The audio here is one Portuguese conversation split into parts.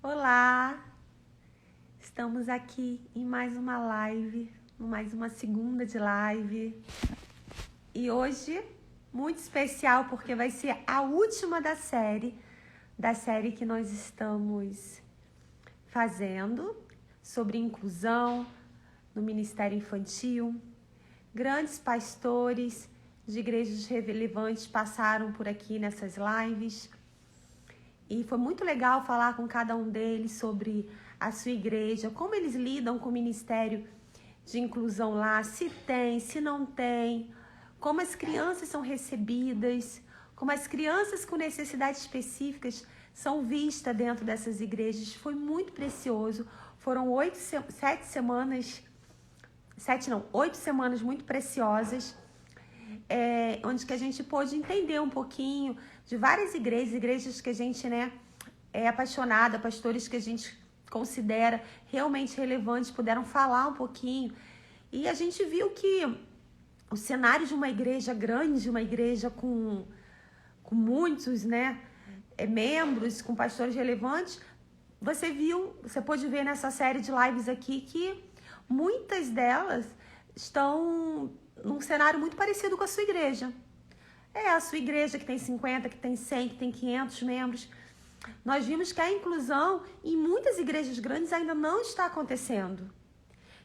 Olá, estamos aqui em mais uma live, mais uma segunda de live. E hoje, muito especial, porque vai ser a última da série que nós estamos fazendo sobre inclusão no Ministério Infantil. Grandes pastores de igrejas relevantes passaram por aqui nessas lives. E foi muito legal falar com cada um deles sobre a sua igreja, como eles lidam com o ministério de inclusão lá, se tem, se não tem, como as crianças são recebidas, como as crianças com necessidades específicas são vistas dentro dessas igrejas. Foi muito precioso. Foram 8 semanas muito preciosas, onde que a gente pôde entender um pouquinho de várias igrejas que a gente, é apaixonada, pastores que a gente considera realmente relevantes, puderam falar um pouquinho. E a gente viu que o cenário de uma igreja grande, uma igreja com muitos, membros, com pastores relevantes, você pôde ver nessa série de lives aqui que muitas delas estão num cenário muito parecido com a sua igreja. É a sua igreja que tem 50, que tem 100, que tem 500 membros. Nós vimos que a inclusão em muitas igrejas grandes ainda não está acontecendo.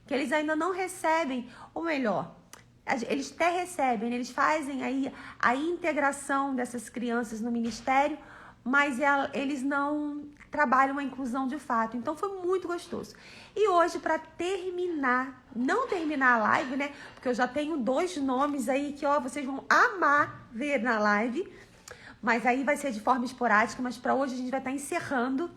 Que eles ainda não recebem, ou melhor, eles até recebem, eles fazem aí a integração dessas crianças no ministério, mas eles não trabalham a inclusão de fato. Então foi muito gostoso. E hoje, para não terminar a live, porque eu já tenho 2 nomes aí que vocês vão amar ver na live, mas aí vai ser de forma esporádica, mas para hoje a gente vai estar encerrando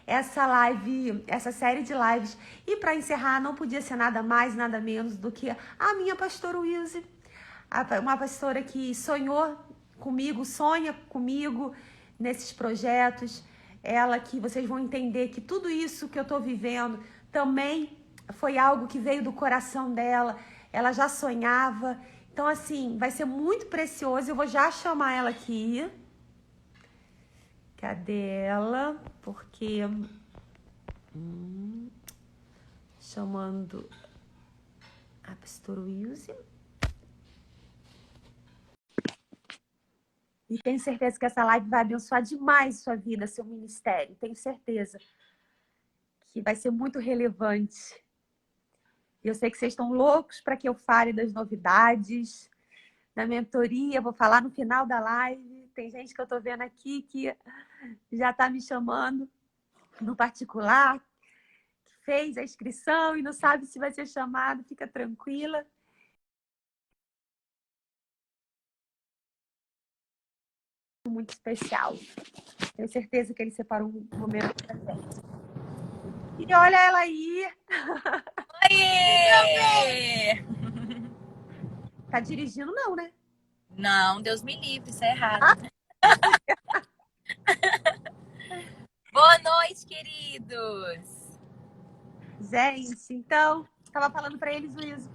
essa live, essa série de lives. E para encerrar, não podia ser nada mais, nada menos do que a minha pastora Wilze, uma pastora que sonha comigo nesses projetos. Ela que vocês vão entender que tudo isso que eu estou vivendo também foi algo que veio do coração dela. Ela já sonhava. Então, assim, vai ser muito precioso. Eu vou já chamar ela aqui. Cadê ela? Porque... chamando a pastora Wilze. E tenho certeza que essa live vai abençoar demais sua vida, seu ministério. Tenho certeza que vai ser muito relevante. E eu sei que vocês estão loucos para que eu fale das novidades, da mentoria. Vou falar no final da live. Tem gente que eu estou vendo aqui que já está me chamando no particular, que fez a inscrição e não sabe se vai ser chamado. Fica tranquila. Muito especial. Tenho certeza que ele separou um momento pra gente. E olha ela aí. Oi! Tá dirigindo não, né? Não, Deus me livre, isso é errado. Boa noite, queridos! Gente, então, estava falando para eles, Luiz,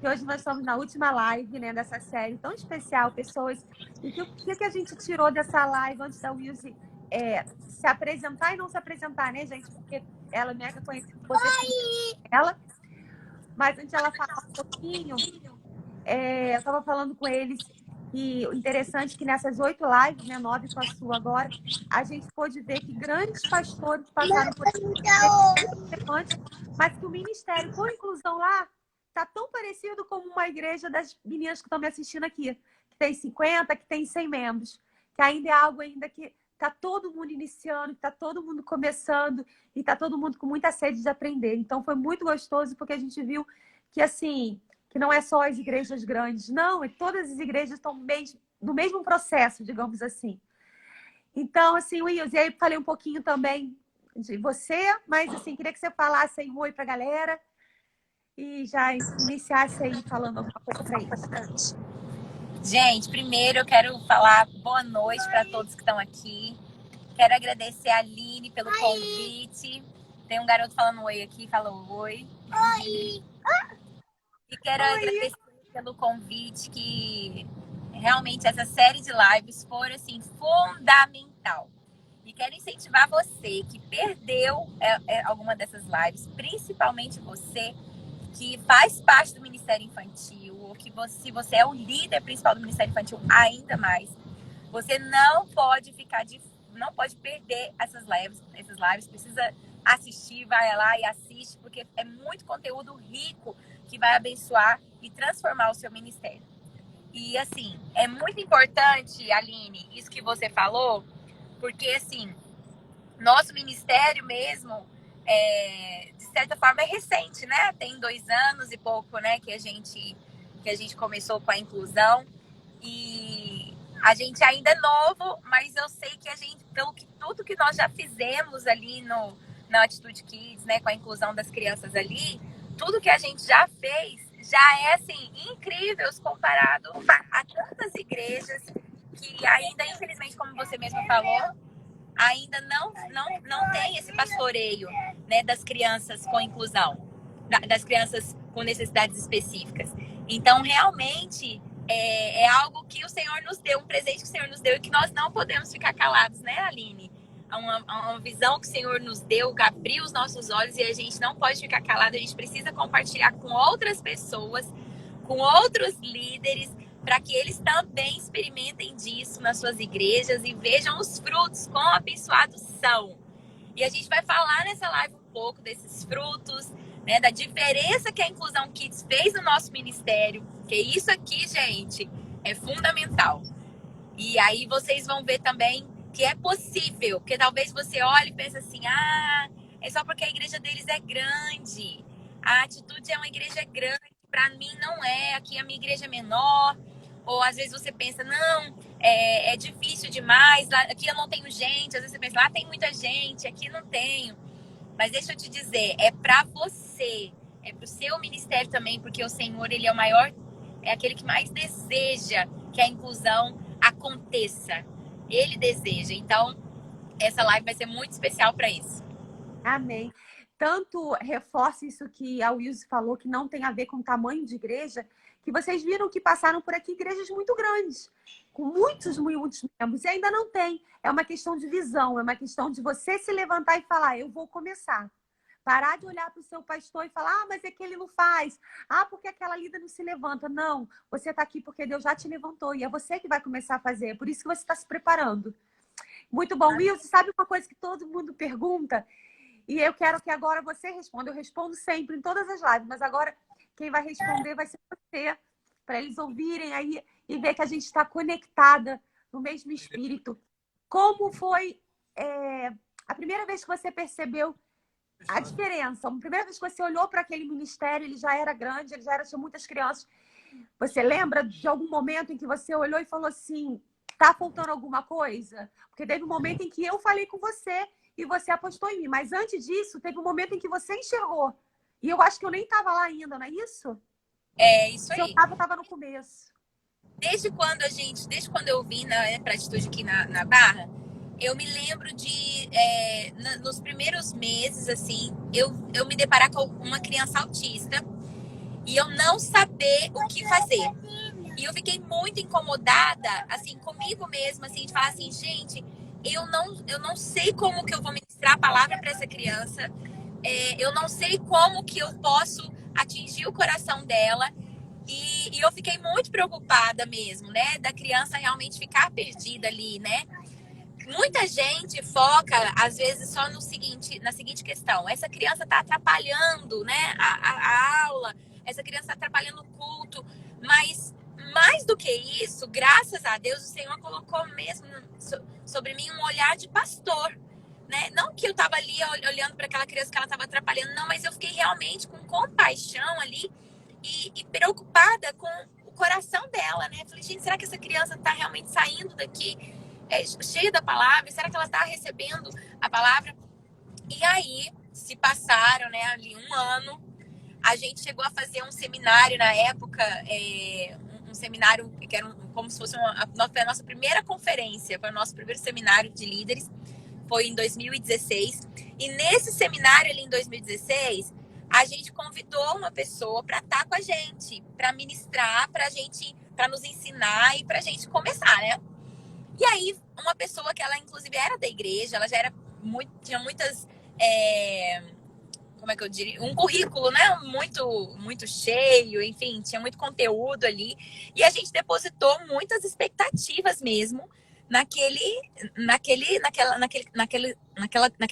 que hoje nós estamos na última live, dessa série tão especial, pessoas. E o que a gente tirou dessa live antes da Wilze se apresentar e não se apresentar, né, gente? Porque ela é mega conhecida, ela. Mas antes de ela falar um pouquinho, eu estava falando com eles e o interessante é que nessas 8 lives, 9 com a sua agora, a gente pôde ver que grandes pastores passaram por aqui, mas que o ministério com inclusão lá está tão parecido como uma igreja das meninas que estão me assistindo aqui, que tem 50, que tem 100 membros, que ainda é algo ainda que está todo mundo iniciando, está todo mundo começando e está todo mundo com muita sede de aprender. Então foi muito gostoso porque a gente viu que assim, que não é só as igrejas grandes, não, todas as igrejas estão no mesmo processo, digamos assim. Então, assim, Wills, e aí falei um pouquinho também de você, mas assim, queria que você falasse aí um oi pra galera e já iniciasse aí falando alguma coisa pra eles. Gente, primeiro eu quero falar boa noite para todos que estão aqui. Quero agradecer a Aline pelo convite. Tem um garoto falando oi aqui, falou oi. Oi! E quero agradecer pelo convite, que realmente essa série de lives foi assim, fundamental. E quero incentivar você que perdeu alguma dessas lives, principalmente você que faz parte do Ministério Infantil, ou que se você é o líder principal do Ministério Infantil, ainda mais. Você não pode perder essas lives, precisa assistir, vai lá e assiste, porque é muito conteúdo rico que vai abençoar e transformar o seu ministério. E assim, é muito importante, Aline, isso que você falou, porque assim, nosso ministério mesmo, de certa forma, é recente, né? Tem 2 anos e pouco, né, que a gente começou com a inclusão. E a gente ainda é novo, mas eu sei que a gente, tudo que nós já fizemos ali na Atitude Kids, né, com a inclusão das crianças ali, tudo que a gente já fez já é assim incrível comparado a tantas igrejas que ainda, infelizmente, como você mesmo falou, ainda não tem esse pastoreio, né, das crianças com inclusão, das crianças com necessidades específicas. Então, realmente, é algo que o Senhor nos deu, um presente que o Senhor nos deu e que nós não podemos ficar calados, né, Aline? Uma visão que o Senhor nos deu, que abriu os nossos olhos e a gente não pode ficar calado, a gente precisa compartilhar com outras pessoas, com outros líderes, para que eles também experimentem disso nas suas igrejas e vejam os frutos, quão abençoados são. E a gente vai falar nessa live um pouco desses frutos, né, da diferença que a Inclusão Kids fez no nosso ministério, que isso aqui, gente, é fundamental. E aí vocês vão ver também que é possível, porque talvez você olhe e pense assim, é só porque a igreja deles é grande, a Atitude é uma igreja grande, para mim não é, aqui a minha igreja é menor. Ou às vezes você pensa, não, é difícil demais, lá, aqui eu não tenho gente. Às vezes você pensa, lá tem muita gente, aqui não tenho. Mas deixa eu te dizer, é para você, é para o seu ministério também, porque o Senhor, ele é o maior, é aquele que mais deseja que a inclusão aconteça. Ele deseja. Então, essa live vai ser muito especial para isso. Amém. Tanto reforça isso que a Wilson falou, que não tem a ver com o tamanho de igreja, que vocês viram que passaram por aqui igrejas muito grandes, com muitos membros, e ainda não tem. É uma questão de visão, é uma questão de você se levantar e falar, eu vou começar. Parar de olhar para o seu pastor e falar, mas é que ele não faz. Porque aquela líder não se levanta. Não, você está aqui porque Deus já te levantou e é você que vai começar a fazer. É por isso que você está se preparando. Muito bom. Wilson, sabe uma coisa que todo mundo pergunta? E eu quero que agora você responda. Eu respondo sempre em todas as lives, mas agora quem vai responder vai ser você, para eles ouvirem aí e ver que a gente está conectada no mesmo espírito. Como foi a primeira vez que você percebeu a diferença? A primeira vez que você olhou para aquele ministério, ele já era grande, tinha muitas crianças. Você lembra de algum momento em que você olhou e falou assim, tá faltando alguma coisa? Porque teve um momento em que eu falei com você e você apostou em mim. Mas antes disso, teve um momento em que você enxergou. E eu acho que eu nem estava lá ainda, não é isso? É isso aí. Se eu estava no começo. Desde quando eu vim para a Atitude aqui na Barra, eu me lembro de, nos primeiros meses, assim, eu me deparar com uma criança autista e eu não saber o que fazer. E eu fiquei muito incomodada, assim, comigo mesma, assim, de falar assim, gente, eu não sei como que eu vou ministrar a palavra para essa criança, eu não sei como que eu posso atingir o coração dela. E eu fiquei muito preocupada mesmo, né? Da criança realmente ficar perdida ali, né? Muita gente foca, às vezes, só na seguinte questão. Essa criança está atrapalhando, né, a aula, essa criança está atrapalhando o culto. Mas, mais do que isso, graças a Deus, o Senhor colocou mesmo sobre mim um olhar de pastor. Né? Não que eu estava ali olhando para aquela criança que ela estava atrapalhando, não, mas eu fiquei realmente com compaixão ali e preocupada com o coração dela, né? Falei, gente, será que essa criança está realmente saindo daqui cheia da palavra? Será que ela está recebendo a palavra? E aí, se passaram, né, ali 1 ano, a gente chegou a fazer um seminário na época, um seminário que era como se fosse a nossa primeira conferência, foi o nosso primeiro seminário de líderes, foi em 2016. E nesse seminário ali em 2016, a gente convidou uma pessoa para estar com a gente, para ministrar, para nos ensinar e para a gente começar, né? E aí, uma pessoa que ela, inclusive, era da igreja, ela já era tinha muitas... como é que eu diria? Um currículo, né? Muito cheio, enfim, tinha muito conteúdo ali. E a gente depositou muitas expectativas mesmo naquele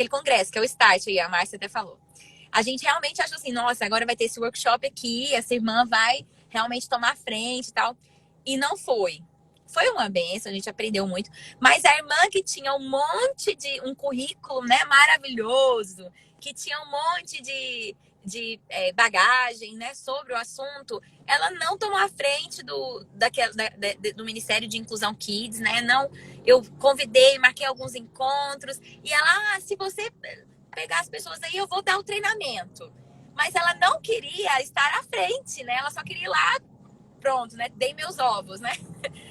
congresso, que é o Start, aí a Márcia até falou. A gente realmente achou assim, nossa, agora vai ter esse workshop aqui, essa irmã vai realmente tomar a frente e tal. E não foi. Foi uma benção, a gente aprendeu muito. Mas a irmã que tinha um currículo, né, maravilhoso, que tinha um monte de bagagem, né, sobre o assunto, ela não tomou a frente do Ministério de Inclusão Kids, né? Não, eu convidei, marquei alguns encontros e ela, se você pegar as pessoas aí, eu vou dar o treinamento. Mas ela não queria estar à frente, né? Ela só queria ir lá, pronto, né? Dei meus ovos, né?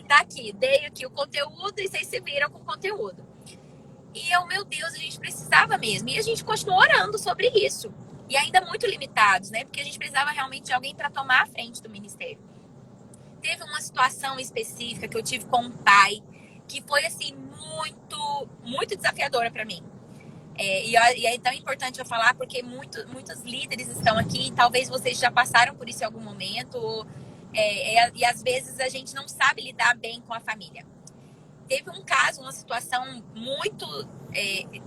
Tá aqui, dei aqui o conteúdo e vocês se viram com o conteúdo. E eu, meu Deus, a gente precisava mesmo. E a gente continuou orando sobre isso. E ainda muito limitados, né? Porque a gente precisava realmente de alguém para tomar a frente do ministério. Teve uma situação específica que eu tive com um pai que foi, assim, muito desafiadora para mim. E é tão importante eu falar porque muitos líderes estão aqui. Talvez vocês já passaram por isso em algum momento. E às vezes a gente não sabe lidar bem com a família. Teve um caso, uma situação muito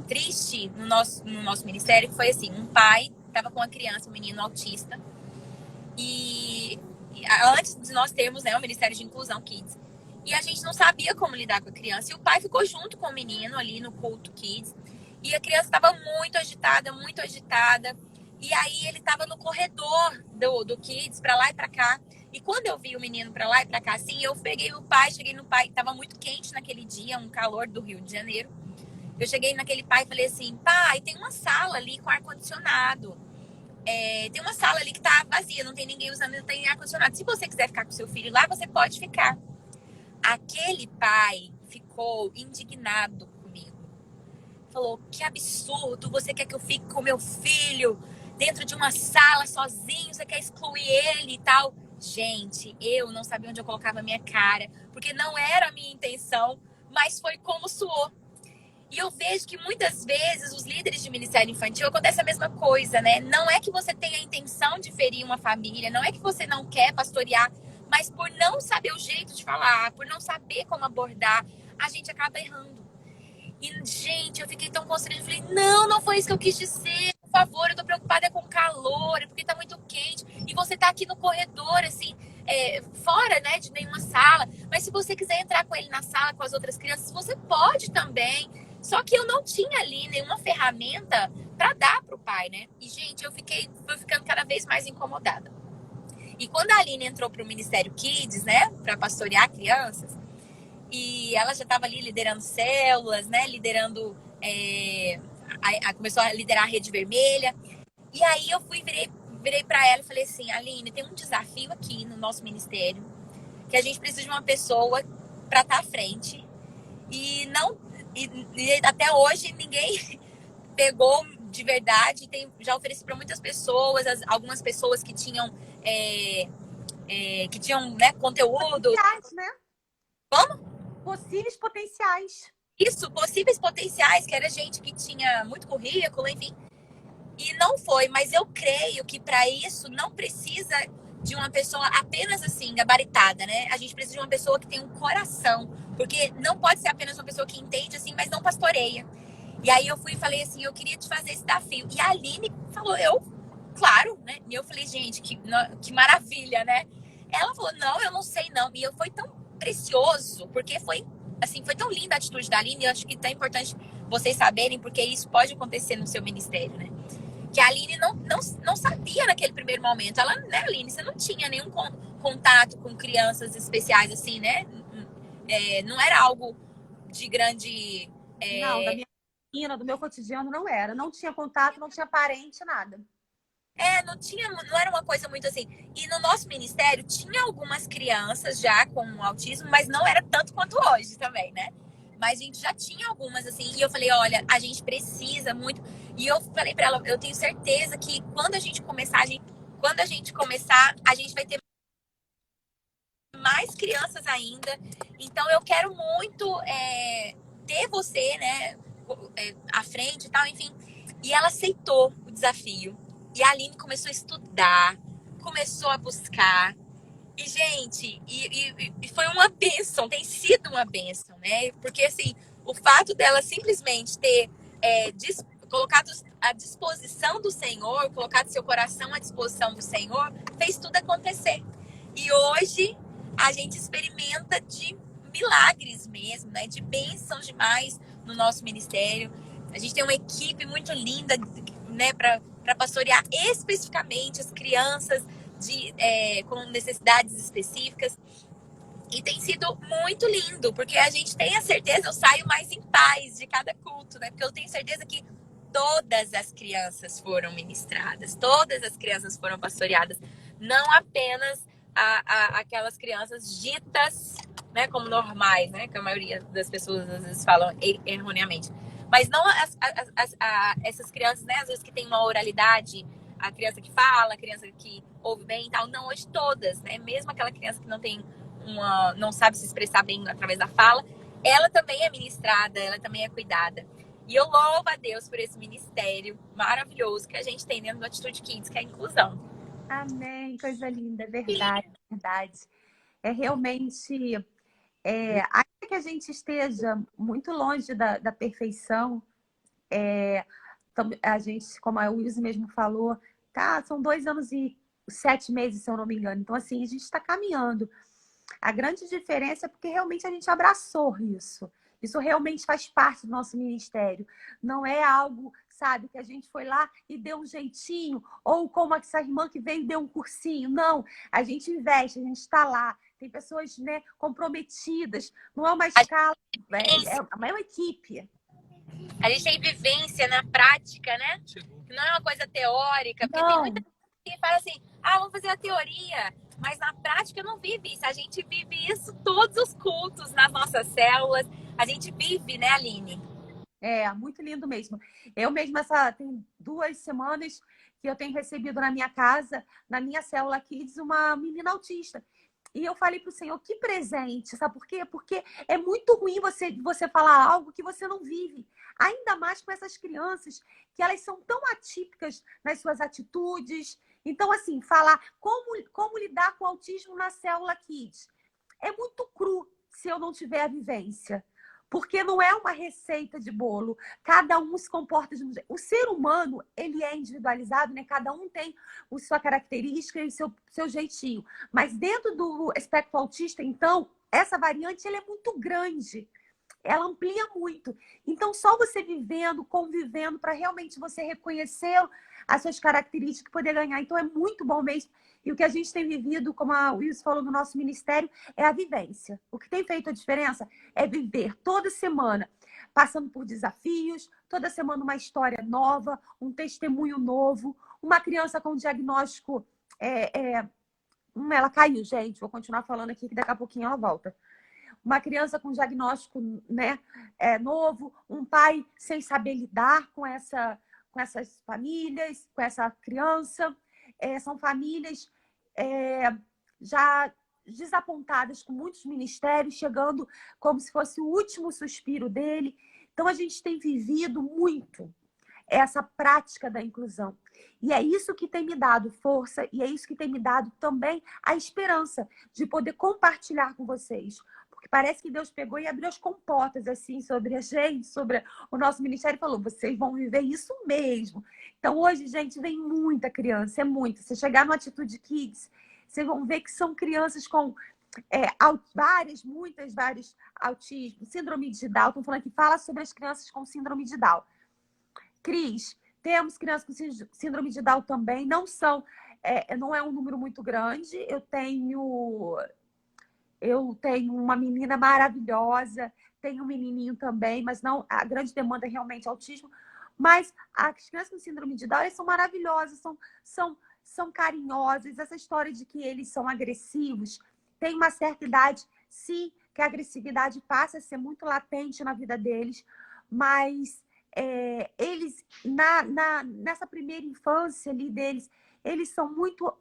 triste no nosso ministério, que foi assim, um pai estava com uma criança, um menino autista, e antes de nós termos, né, o Ministério de Inclusão Kids, e a gente não sabia como lidar com a criança, e o pai ficou junto com o menino ali no culto Kids, e a criança estava muito agitada, e aí ele estava no corredor do Kids, para lá e para cá. E quando eu vi o menino pra lá e pra cá, assim, eu peguei o pai, cheguei no pai, tava muito quente naquele dia, um calor do Rio de Janeiro. Eu cheguei naquele pai e falei assim, pai, tem uma sala ali com ar-condicionado. Tem uma sala ali que tá vazia, não tem ninguém usando, não tem ar-condicionado. Se você quiser ficar com seu filho lá, você pode ficar. Aquele pai ficou indignado comigo. Falou, que absurdo, você quer que eu fique com meu filho dentro de uma sala sozinho, você quer excluir ele e tal. Gente, eu não sabia onde eu colocava a minha cara, porque não era a minha intenção, mas foi como soou. E eu vejo que muitas vezes os líderes de ministério infantil acontece a mesma coisa, né? Não é que você tenha a intenção de ferir uma família, não é que você não quer pastorear, mas por não saber o jeito de falar, por não saber como abordar, a gente acaba errando. E, gente, eu fiquei tão constrangida. Eu falei, não foi isso que eu quis dizer. Por favor, eu tô preocupada com o calor, porque tá muito quente. E você tá aqui no corredor, assim, fora, né, de nenhuma sala. Mas se você quiser entrar com ele na sala, com as outras crianças, você pode também. Só que eu não tinha ali nenhuma ferramenta para dar pro pai, né? E, gente, fui ficando cada vez mais incomodada. E quando a Aline entrou pro Ministério Kids, né, para pastorear crianças, e ela já estava ali liderando células, né? Liderando... começou a liderar a Rede Vermelha. E aí eu virei para ela e falei assim, Aline, tem um desafio aqui no nosso ministério, que a gente precisa de uma pessoa para estar à frente. E até hoje ninguém pegou de verdade. Já ofereci para muitas pessoas, algumas pessoas que tinham né, conteúdo. Potenciais, né? Como? Possíveis potenciais. Isso, possíveis potenciais, que era gente que tinha muito currículo, enfim. E não foi, mas eu creio que para isso não precisa de uma pessoa apenas assim, gabaritada, né? A gente precisa de uma pessoa que tem um coração, porque não pode ser apenas uma pessoa que entende assim, mas não pastoreia. E aí eu fui e falei assim, eu queria te fazer esse desafio. E a Aline falou, claro, né? E eu falei, gente, que maravilha, né? Ela falou, não, eu não sei não. E foi tão precioso, porque foi tão linda a atitude da Aline, eu acho que é importante vocês saberem, porque isso pode acontecer no seu ministério, né? Que a Aline não sabia naquele primeiro momento. Ela, né, Aline, você não tinha nenhum contato com crianças especiais, assim, né? Não era algo de grande... Não, da minha rotina, do meu cotidiano, não era. Não tinha contato, não tinha parente, nada. Não era uma coisa muito assim. E no nosso ministério tinha algumas crianças já com autismo, mas não era tanto quanto hoje também, né? Mas a gente já tinha algumas assim. E eu falei, olha, a gente precisa muito. E eu falei pra ela, eu tenho certeza que quando a gente começar, a gente vai ter mais crianças ainda. Então eu quero muito ter você, né, à frente e tal, enfim. E ela aceitou o desafio. E a Aline começou a estudar, começou a buscar. E, gente, e foi uma bênção, tem sido uma bênção, né? Porque, assim, o fato dela simplesmente ter colocado à disposição do Senhor, colocado seu coração à disposição do Senhor, fez tudo acontecer. E hoje a gente experimenta de milagres mesmo, né? De bênçãos demais no nosso ministério. A gente tem uma equipe muito linda, né, para pastorear especificamente as crianças com necessidades específicas. E tem sido muito lindo, porque a gente tem a certeza, eu saio mais em paz de cada culto, né? Porque eu tenho certeza que todas as crianças foram ministradas, todas as crianças foram pastoreadas, não apenas aquelas crianças ditas, né, como normais, né? Que a maioria das pessoas às vezes falam erroneamente. Mas não essas crianças, né, às vezes que tem uma oralidade, a criança que fala, a criança que ouve bem e tal. Não, hoje todas, né? Mesmo aquela criança que não sabe se expressar bem através da fala, ela também é ministrada, ela também é cuidada. E eu louvo a Deus por esse ministério maravilhoso que a gente tem dentro do Atitude Kids, que é a inclusão. Amém, coisa linda, verdade, verdade. É realmente, ainda que a gente esteja muito longe da perfeição, a gente, como a Wilson mesmo falou, tá, são 2 anos e 7 meses, se eu não me engano. Então, assim, a gente está caminhando. A grande diferença é porque realmente a gente abraçou isso. Isso realmente faz parte do nosso ministério. Não é algo, sabe, que a gente foi lá e deu um jeitinho, ou como essa irmã que veio e deu um cursinho. Não, a gente investe, a gente está lá. Tem pessoas, né, comprometidas. Não é uma escala, é uma equipe. A gente tem vivência na prática, né? Não é uma coisa teórica, porque tem muita gente que fala assim, vamos fazer a teoria, mas na prática não vive isso. A gente vive isso todos os cultos, nas nossas células. A gente vive, né, Aline? É, muito lindo mesmo. Eu mesma, tem 2 semanas que eu tenho recebido na minha casa, na minha célula Kids, uma menina autista. E eu falei para o Senhor, que presente, sabe por quê? Porque é muito ruim você falar algo que você não vive. Ainda mais com essas crianças, que elas são tão atípicas nas suas atitudes. Então, assim, falar como lidar com o autismo na célula Kids. É muito cru se eu não tiver a vivência. Porque não é uma receita de bolo. Cada um se comporta de um jeito. O ser humano, ele é individualizado, né? Cada um tem a sua característica e o seu jeitinho. Mas dentro do espectro autista, então, essa variante ela é muito grande. Ela amplia muito. Então, só você vivendo, convivendo, para realmente você reconhecer as suas características e poder ganhar. Então, é muito bom mesmo. E o que a gente tem vivido, como a Wilson falou no nosso ministério, é a vivência. O que tem feito a diferença é viver toda semana, passando por desafios, toda semana uma história nova, um testemunho novo, uma criança com diagnóstico. Ela caiu, gente. Vou continuar falando aqui, que daqui a pouquinho ela volta. Uma criança com diagnóstico, né, novo, um pai sem saber lidar com essas famílias, com essa criança. São famílias já desapontadas com muitos ministérios, chegando como se fosse o último suspiro dele. Então, a gente tem vivido muito essa prática da inclusão. E é isso que tem me dado força e é isso que tem me dado também a esperança de poder compartilhar com vocês. Porque parece que Deus pegou e abriu as comportas assim sobre a gente, sobre o nosso ministério e falou, vocês vão viver isso mesmo. Então hoje, gente, vem muita criança, é muita. Se chegar no Atitude Kids, vocês vão ver que são crianças com vários autismo, síndrome de Down. Estou falando aqui, fala sobre as crianças com síndrome de Down. Cris, temos crianças com síndrome de Down também, não é um número muito grande. Eu tenho uma menina maravilhosa, tenho um menininho também, mas não, a grande demanda é realmente autismo. Mas as crianças com síndrome de Down, elas são maravilhosas, são carinhosas. Essa história de que eles são agressivos, tem uma certa idade, sim, que a agressividade passa a ser muito latente na vida deles, mas eles, nessa primeira infância ali deles, eles são muito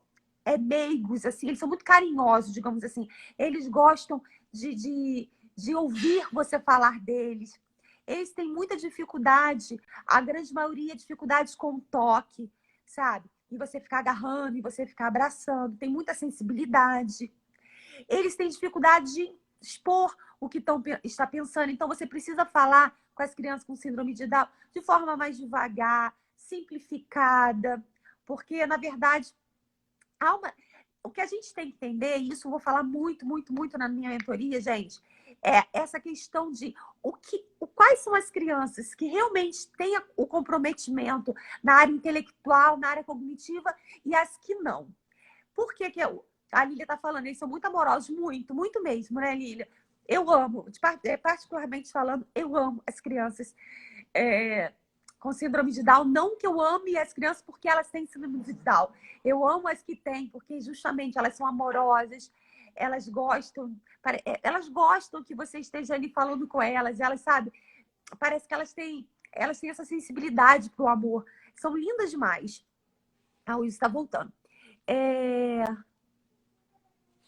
meigos, assim, eles são muito carinhosos, digamos assim. Eles gostam de ouvir você falar deles. Eles têm muita dificuldade, a grande maioria, dificuldades com o toque, sabe? E você ficar agarrando, e você ficar abraçando. Tem muita sensibilidade. Eles têm dificuldade de expor o que está pensando. Então, você precisa falar com as crianças com síndrome de Down de forma mais devagar, simplificada, porque, na verdade, o que a gente tem que entender, e isso eu vou falar muito, muito, muito na minha mentoria, gente, é essa questão de quais são as crianças que realmente têm o comprometimento na área intelectual, na área cognitiva, e as que não. Por que a Lília está falando? Eles são muito amorosos, muito, muito mesmo, né, Lília? Eu amo, particularmente falando, eu amo as crianças com síndrome de Down. Não que eu ame as crianças porque elas têm síndrome de Down. Eu amo as que têm, porque justamente elas são amorosas, elas gostam que você esteja ali falando com elas, elas, sabe, parece que elas têm essa sensibilidade para o amor. São lindas demais. A Luísa está voltando.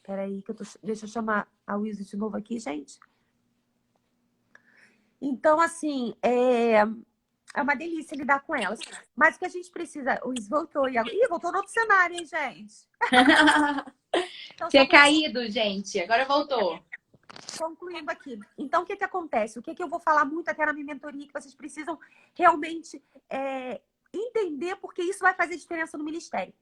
Peraí, deixa eu chamar a Luísa de novo aqui, gente. Então, assim, é uma delícia lidar com elas. Mas o que a gente precisa... O Luiz voltou. Voltou no outro cenário, hein, gente? Então, tinha caído, gente. Agora voltou. Concluindo aqui. Então, o que acontece? O que eu vou falar muito até na minha mentoria, que vocês precisam realmente entender, porque isso vai fazer diferença no ministério.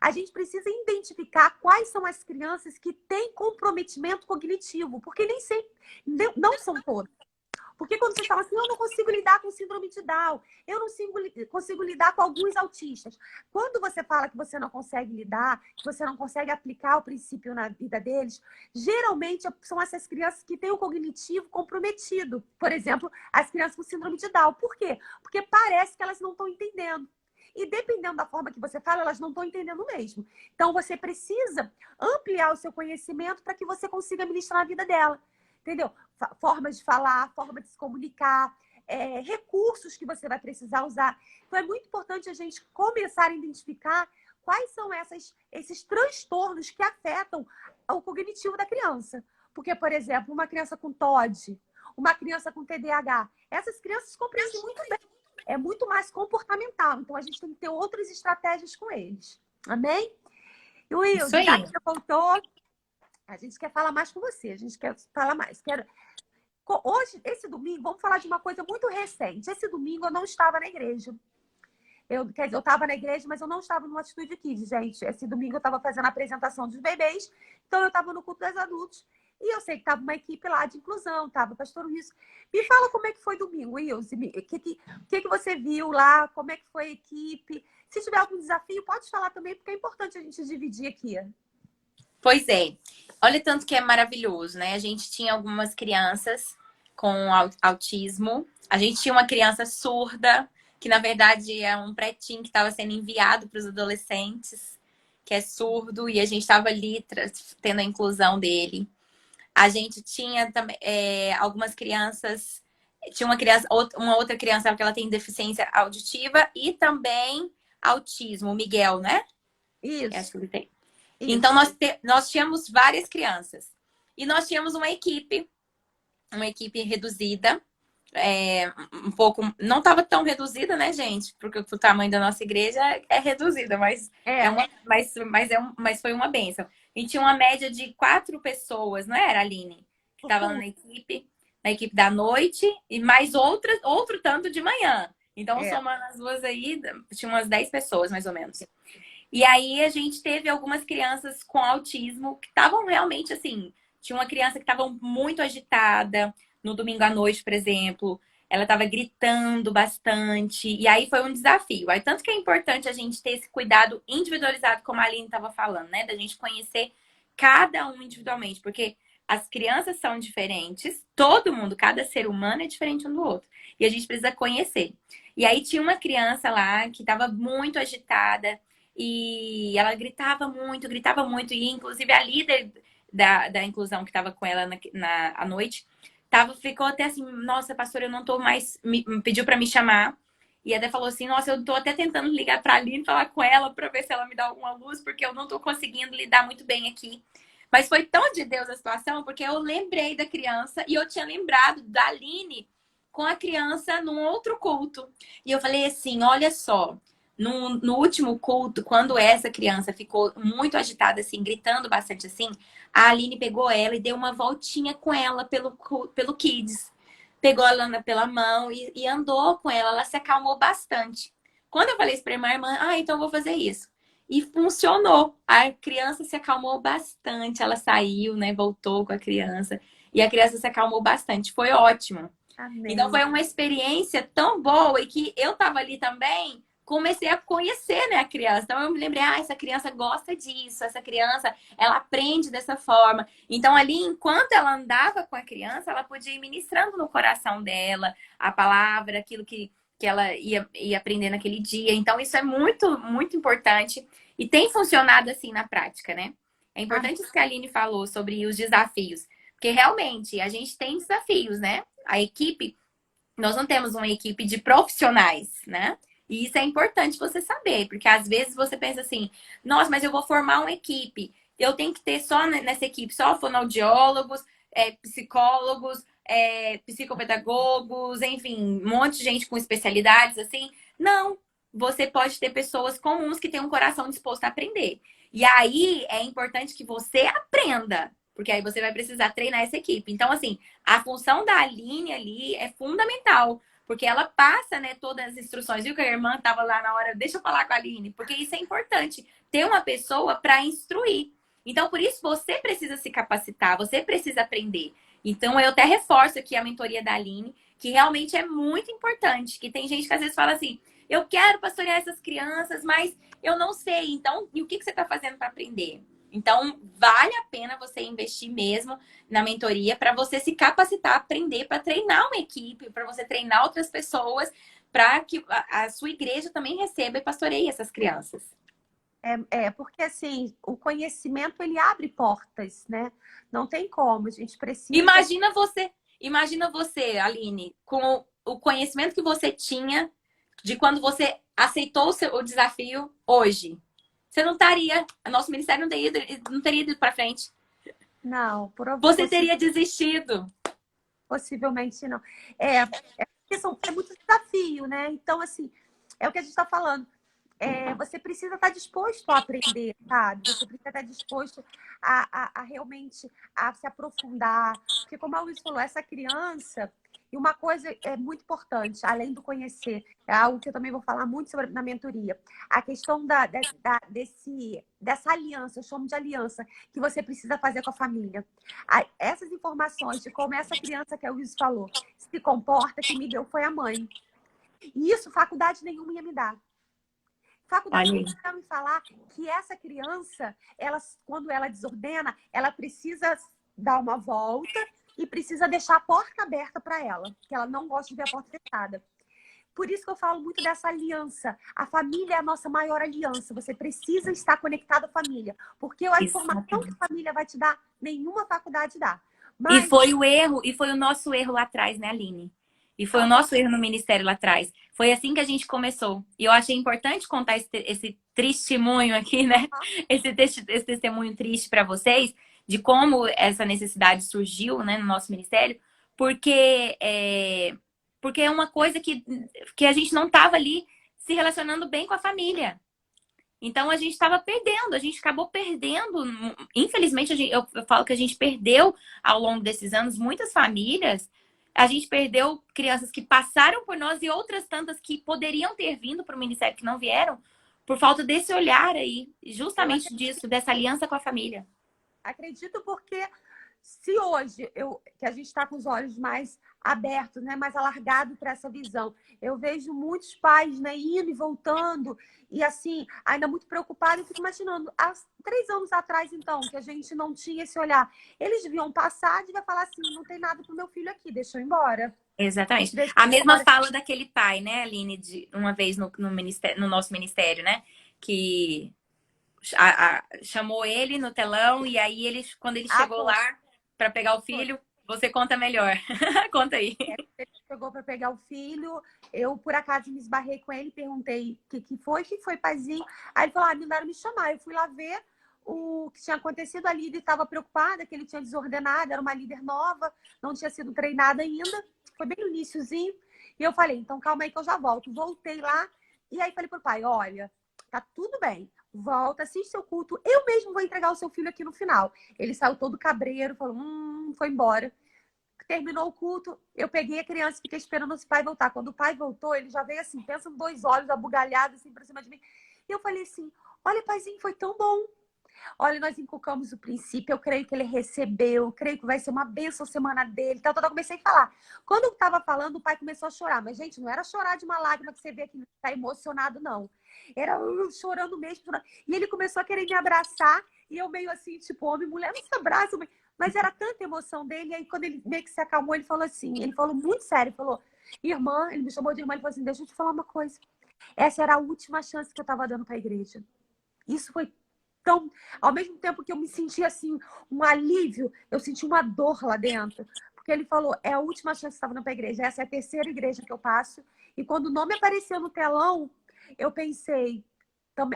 A gente precisa identificar quais são as crianças que têm comprometimento cognitivo, porque nem sempre, não são todas. Porque quando você fala assim, eu não consigo lidar com síndrome de Down, eu não consigo lidar com alguns autistas. Quando você fala que você não consegue lidar, que você não consegue aplicar o princípio na vida deles, geralmente são essas crianças que têm o cognitivo comprometido. Por exemplo, as crianças com síndrome de Down. Por quê? Porque parece que elas não estão entendendo. E dependendo da forma que você fala, elas não estão entendendo mesmo. Então, você precisa ampliar o seu conhecimento para que você consiga ministrar a vida dela. Entendeu? Formas de falar, forma de se comunicar, recursos que você vai precisar usar. Então, é muito importante a gente começar a identificar quais são esses transtornos que afetam o cognitivo da criança. Porque, por exemplo, uma criança com TOD, uma criança com TDAH, essas crianças compreendem muito bem. É muito mais comportamental. Então, a gente tem que ter outras estratégias com eles. Amém? E o Will, já que você voltou, a gente quer falar mais com você. A gente quer falar mais. Hoje, esse domingo, vamos falar de uma coisa muito recente. Esse domingo eu não estava na igreja. Quer dizer, eu estava na igreja, mas eu não estava no Atitude Kids, gente. Esse domingo eu estava fazendo a apresentação dos bebês, então eu estava no culto dos adultos. E eu sei que estava uma equipe lá de inclusão, estava o pastor Wilson. Me fala como é que foi domingo, Wilson. O que você viu lá? Como é que foi a equipe? Se tiver algum desafio, pode falar também, porque é importante a gente dividir aqui. Pois é. Olha tanto que é maravilhoso, né? A gente tinha algumas crianças com autismo. A gente tinha uma criança surda, que na verdade é um pretinho que estava sendo enviado para os adolescentes, que é surdo, e a gente estava ali tendo a inclusão dele. A gente tinha também algumas crianças, tinha uma outra criança que ela tem deficiência auditiva e também autismo, o Miguel, né? Isso. Acho que ele tem. Isso. Então, nós tínhamos várias crianças. E nós tínhamos uma equipe reduzida. Um pouco... Não estava tão reduzida, né, gente? Porque o tamanho da nossa igreja é reduzida, mas foi uma bênção. A gente tinha uma média de 4 pessoas, não era, Aline? Que estavam na equipe da noite e mais outro tanto de manhã. Então, somando as duas aí, tinha umas 10 pessoas, mais ou menos. E aí, a gente teve algumas crianças com autismo que estavam realmente assim... Tinha uma criança que estava muito agitada no domingo à noite, por exemplo. Ela estava gritando bastante. E aí, foi um desafio. Aí, tanto que é importante a gente ter esse cuidado individualizado, como a Aline estava falando, né? Da gente conhecer cada um individualmente. Porque as crianças são diferentes. Todo mundo, cada ser humano é diferente um do outro. E a gente precisa conhecer. E aí, tinha uma criança lá que estava muito agitada. E ela gritava muito. E, inclusive, a líder da inclusão que estava com ela à noite, ficou até assim, nossa, pastora, eu não tô mais... Me pediu para me chamar. E até falou assim, nossa, eu tô até tentando ligar pra Aline, falar com ela pra ver se ela me dá alguma luz, porque eu não tô conseguindo lidar muito bem aqui. Mas foi tão de Deus a situação, porque eu lembrei da criança e eu tinha lembrado da Aline com a criança num outro culto. E eu falei assim, olha só, no último culto, quando essa criança ficou muito agitada, assim, gritando bastante assim, a Aline pegou ela e deu uma voltinha com ela pelo Kids. Pegou ela pela mão e andou com ela. Ela se acalmou bastante. Quando eu falei isso pra minha irmã, então eu vou fazer isso. E funcionou. A criança se acalmou bastante. Ela saiu, né? Voltou com a criança. E a criança se acalmou bastante. Foi ótimo. Então Amém. foi uma experiência tão boa e que eu tava ali também, comecei a conhecer, né, a criança. Então eu me lembrei, essa criança gosta disso, essa criança, ela aprende dessa forma. Então ali, enquanto ela andava com a criança, ela podia ir ministrando no coração dela a palavra, aquilo que ela ia aprender naquele dia. Então isso é muito, muito importante e tem funcionado assim na prática, né? É Amém. importante isso que a Aline falou sobre os desafios, porque realmente a gente tem desafios, né? A equipe, nós não temos uma equipe de profissionais, né? E isso é importante você saber, porque às vezes você pensa assim, nossa, mas eu vou formar uma equipe. Eu tenho que ter só nessa equipe só fonoaudiólogos, psicólogos, psicopedagogos, enfim, um monte de gente com especialidades assim. Não, você pode ter pessoas comuns que têm um coração disposto a aprender. E aí é importante que você aprenda, porque aí você vai precisar treinar essa equipe. Então, assim, a função da Aline ali é fundamental, porque ela passa, né, todas as instruções. Viu que a irmã estava lá na hora, deixa eu falar com a Aline, porque isso é importante, ter uma pessoa para instruir. Então, por isso, você precisa se capacitar, você precisa aprender. Então, eu até reforço aqui a mentoria da Aline, que realmente é muito importante, que tem gente que às vezes fala assim, eu quero pastorear essas crianças, mas eu não sei. Então, e o que você está fazendo para aprender? Então, vale a pena você investir mesmo na mentoria para você se capacitar, aprender, para treinar uma equipe, para você treinar outras pessoas, para que a sua igreja também receba e pastoreie essas crianças. Porque assim, o conhecimento ele abre portas, né? Não tem como, a gente precisa. Imagina você, Aline, com o conhecimento que você tinha de quando você aceitou o desafio hoje. Você não estaria, nosso ministério não teria ido para frente. Não, Você teria desistido. possivelmente não. Porque é muito desafio, né? Então, assim, é o que a gente está falando. Você precisa estar disposto a aprender, sabe? Você precisa estar disposto a realmente a se aprofundar. Porque, como a Luiz falou, essa criança, e uma coisa é muito importante, além do conhecer, é algo que eu também vou falar muito sobre na mentoria, a questão dessa aliança, eu chamo de aliança, que você precisa fazer com a família. Essas informações de como essa criança que a Luiz falou se comporta, que me deu foi a mãe. E isso, faculdade nenhuma ia me dar. Faculdade Olha, nenhuma ia me falar que essa criança, quando ela desordena, ela precisa dar uma volta e precisa deixar a porta aberta para ela, que ela não gosta de ver a porta fechada. Por isso que eu falo muito dessa aliança. A família é a nossa maior aliança. Você precisa estar conectado à família. Porque a informação que exatamente. a família vai te dar, nenhuma faculdade dá. E Mas foi o erro, e foi o nosso erro lá atrás, né, Aline? E foi o nosso erro no ministério lá atrás. Foi assim que a gente começou. E eu achei importante contar esse testemunho aqui, né? Esse testemunho triste para vocês, de como essa necessidade surgiu, né, no nosso ministério, porque porque é uma coisa que a gente não estava ali se relacionando bem com a família. Então a gente estava perdendo, a gente acabou perdendo. Infelizmente, eu falo que a gente perdeu ao longo desses anos muitas famílias. A gente perdeu crianças que passaram por nós e outras tantas que poderiam ter vindo para o ministério que não vieram por falta desse olhar aí, eu justamente disso, dessa aliança com a família. acredito porque se hoje que a gente está com os olhos mais abertos, né, mais alargados para essa visão, eu vejo muitos pais, né, indo e voltando e assim ainda muito preocupados. Eu fico imaginando há 3 anos atrás, então, que a gente não tinha esse olhar, eles deviam passar e deviam falar assim, não tem nada para o meu filho aqui, deixa eu ir embora. Exatamente. Deixa A eu ir mesma embora. fala daquele pai, né, Aline, de uma vez no nosso ministério, né? Que chamou ele no telão e aí quando ele Ah, chegou foi, lá para pegar o foi. filho, você conta melhor. Conta aí. pegou para pegar o filho. Eu, por acaso, me esbarrei com ele, perguntei o que foi, paizinho. Aí ele falou, me mandaram me chamar. Eu fui lá ver o que tinha acontecido. A líder estava preocupada, que ele tinha desordenado, era uma líder nova, não tinha sido treinada ainda. Foi bem no iniciozinho. E eu falei, então calma aí que eu já volto. Voltei lá e aí falei pro pai, olha, tá tudo bem. Volta, assiste seu culto. Eu mesmo vou entregar o seu filho aqui no final. Ele saiu todo cabreiro, falou, foi embora. Terminou o culto, eu peguei a criança e fiquei esperando o pai voltar. Quando o pai voltou, ele já veio assim, pensa em 2 olhos abugalhados assim pra cima de mim. E eu falei assim, olha, paizinho, foi tão bom. Olha, nós inculcamos o princípio, eu creio que ele recebeu, eu creio que vai ser uma bênção a semana dele. Então, eu comecei a falar. Quando eu estava falando, o pai começou a chorar. Mas, gente, não era chorar de uma lágrima que você vê que está emocionado, não. Era chorando mesmo. E ele começou a querer me abraçar. E eu meio assim, tipo, homem, mulher, não se abraça. Mas era tanta emoção dele. E aí, quando ele meio que se acalmou, ele falou assim, ele falou muito sério, ele falou, irmã, ele me chamou de irmã, ele falou assim, deixa eu te falar uma coisa. Essa era a última chance que eu estava dando para a igreja. Isso foi tão... Ao mesmo tempo que eu me senti assim, um alívio, eu senti uma dor lá dentro. Porque ele falou, é a última chance que estava dando para a igreja. Essa é a 3ª igreja que eu passo. E quando o nome apareceu no telão, eu pensei,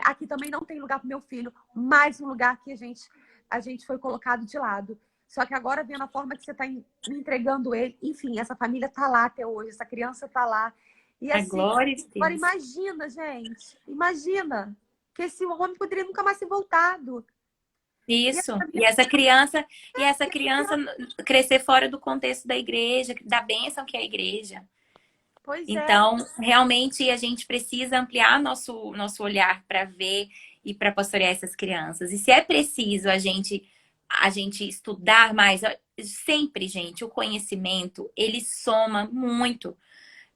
aqui também não tem lugar para meu filho. Mais um lugar que a gente foi colocado de lado. Só que agora, vendo a forma que você está me entregando ele, enfim, essa família está lá até hoje, essa criança está lá. E A assim, glória de agora Deus. imagina, gente, imagina que esse homem poderia nunca mais ser voltado. Isso. E essa criança crescer fora do contexto da igreja, da bênção que é a igreja. Pois é. Então, realmente, a gente precisa ampliar nosso olhar para ver e para pastorear essas crianças. E se é preciso a gente estudar mais, sempre, gente, o conhecimento, ele soma muito.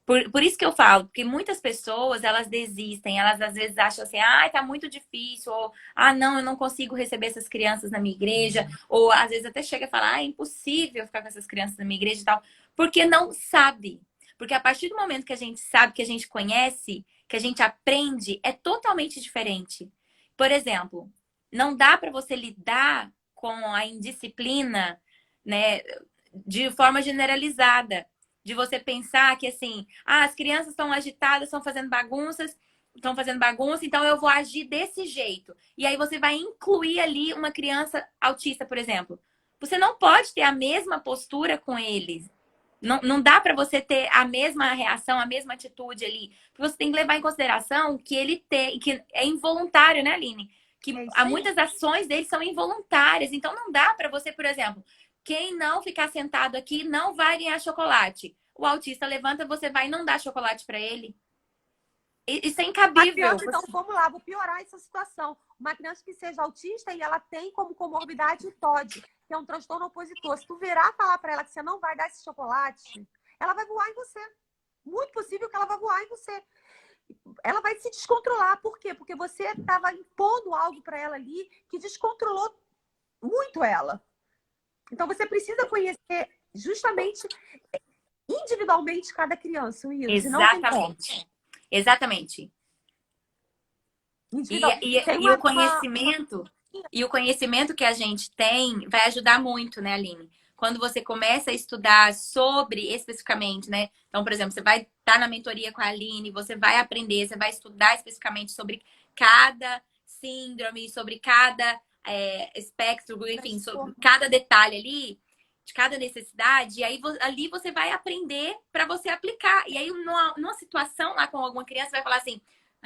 Por isso que eu falo, porque muitas pessoas, elas desistem, elas às vezes acham assim, tá muito difícil, ou, não, eu não consigo receber essas crianças na minha igreja, ou às vezes até chega a falar, é impossível ficar com essas crianças na minha igreja e tal, porque não sabe. Porque a partir do momento que a gente sabe, que a gente conhece, que a gente aprende, é totalmente diferente. Por exemplo, não dá para você lidar com a indisciplina, né, de forma generalizada. De você pensar que assim, as crianças estão agitadas, estão fazendo bagunça, então eu vou agir desse jeito. E aí você vai incluir ali uma criança autista, por exemplo. Você não pode ter a mesma postura com eles. Não dá para você ter a mesma reação, a mesma atitude ali. Porque você tem que levar em consideração que ele tem, que é involuntário, né, Aline? Que muitas ações dele são involuntárias. Então não dá para você, por exemplo, quem não ficar sentado aqui não vai ganhar chocolate. O autista levanta, você vai não dar chocolate para ele. Isso é incabível. Criança, então, vamos lá, vou piorar essa situação. Uma criança que seja autista e ela tem como comorbidade o TOD, que é um transtorno opositor. Se tu virar falar para ela que você não vai dar esse chocolate, ela vai voar em você. Muito possível que ela vai voar em você. Ela vai se descontrolar. Por quê? Porque você estava impondo algo para ela ali que descontrolou muito ela. Então, você precisa conhecer justamente, individualmente, cada criança, Wilson. Exatamente. Exatamente. E o conhecimento que a gente tem vai ajudar muito, né, Aline? Quando você começa a estudar sobre especificamente, né? Então, por exemplo, você vai estar na mentoria com a Aline, você vai aprender, você vai estudar especificamente sobre cada síndrome, sobre cada espectro, enfim, sobre cada detalhe ali, de cada necessidade, e aí ali você vai aprender para você aplicar. E aí, numa situação lá com alguma criança, você vai falar assim,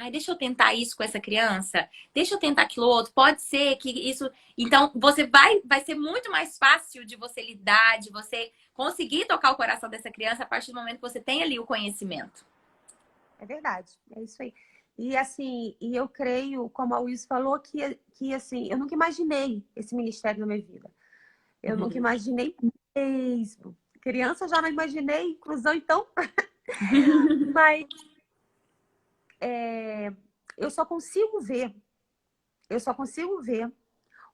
deixa eu tentar isso com essa criança, deixa eu tentar aquilo outro, pode ser que isso... Então, vai ser muito mais fácil de você lidar, de você conseguir tocar o coração dessa criança a partir do momento que você tem ali o conhecimento. É verdade, é isso aí. E assim, eu creio, como a Wilson falou, que assim, eu nunca imaginei esse ministério na minha vida. Eu nunca imaginei mesmo. Criança já não imaginei, inclusão então. Mas eu só consigo ver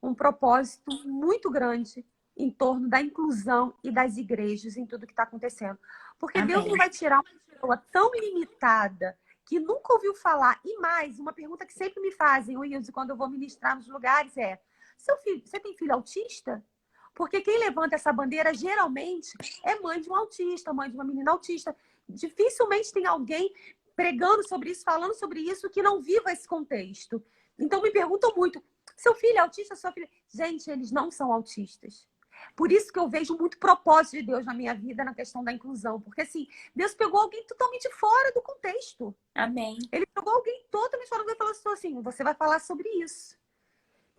um propósito muito grande em torno da inclusão e das igrejas em tudo que está acontecendo. Porque Amém. Deus não vai tirar uma pessoa tão limitada que nunca ouviu falar. E mais, uma pergunta que sempre me fazem, Wilson, quando eu vou ministrar nos lugares é: você tem filho autista? Porque quem levanta essa bandeira geralmente é mãe de um autista, mãe de uma menina autista. dificilmente tem alguém pregando sobre isso, falando sobre isso, que não viva esse contexto. Então me perguntam muito, seu filho é autista, sua filha... Gente, eles não são autistas. Por isso que eu vejo muito propósito de Deus na minha vida na questão da inclusão. Porque assim, Deus pegou alguém totalmente fora do contexto. Amém. Ele pegou alguém totalmente fora do contexto e falou assim, você vai falar sobre isso.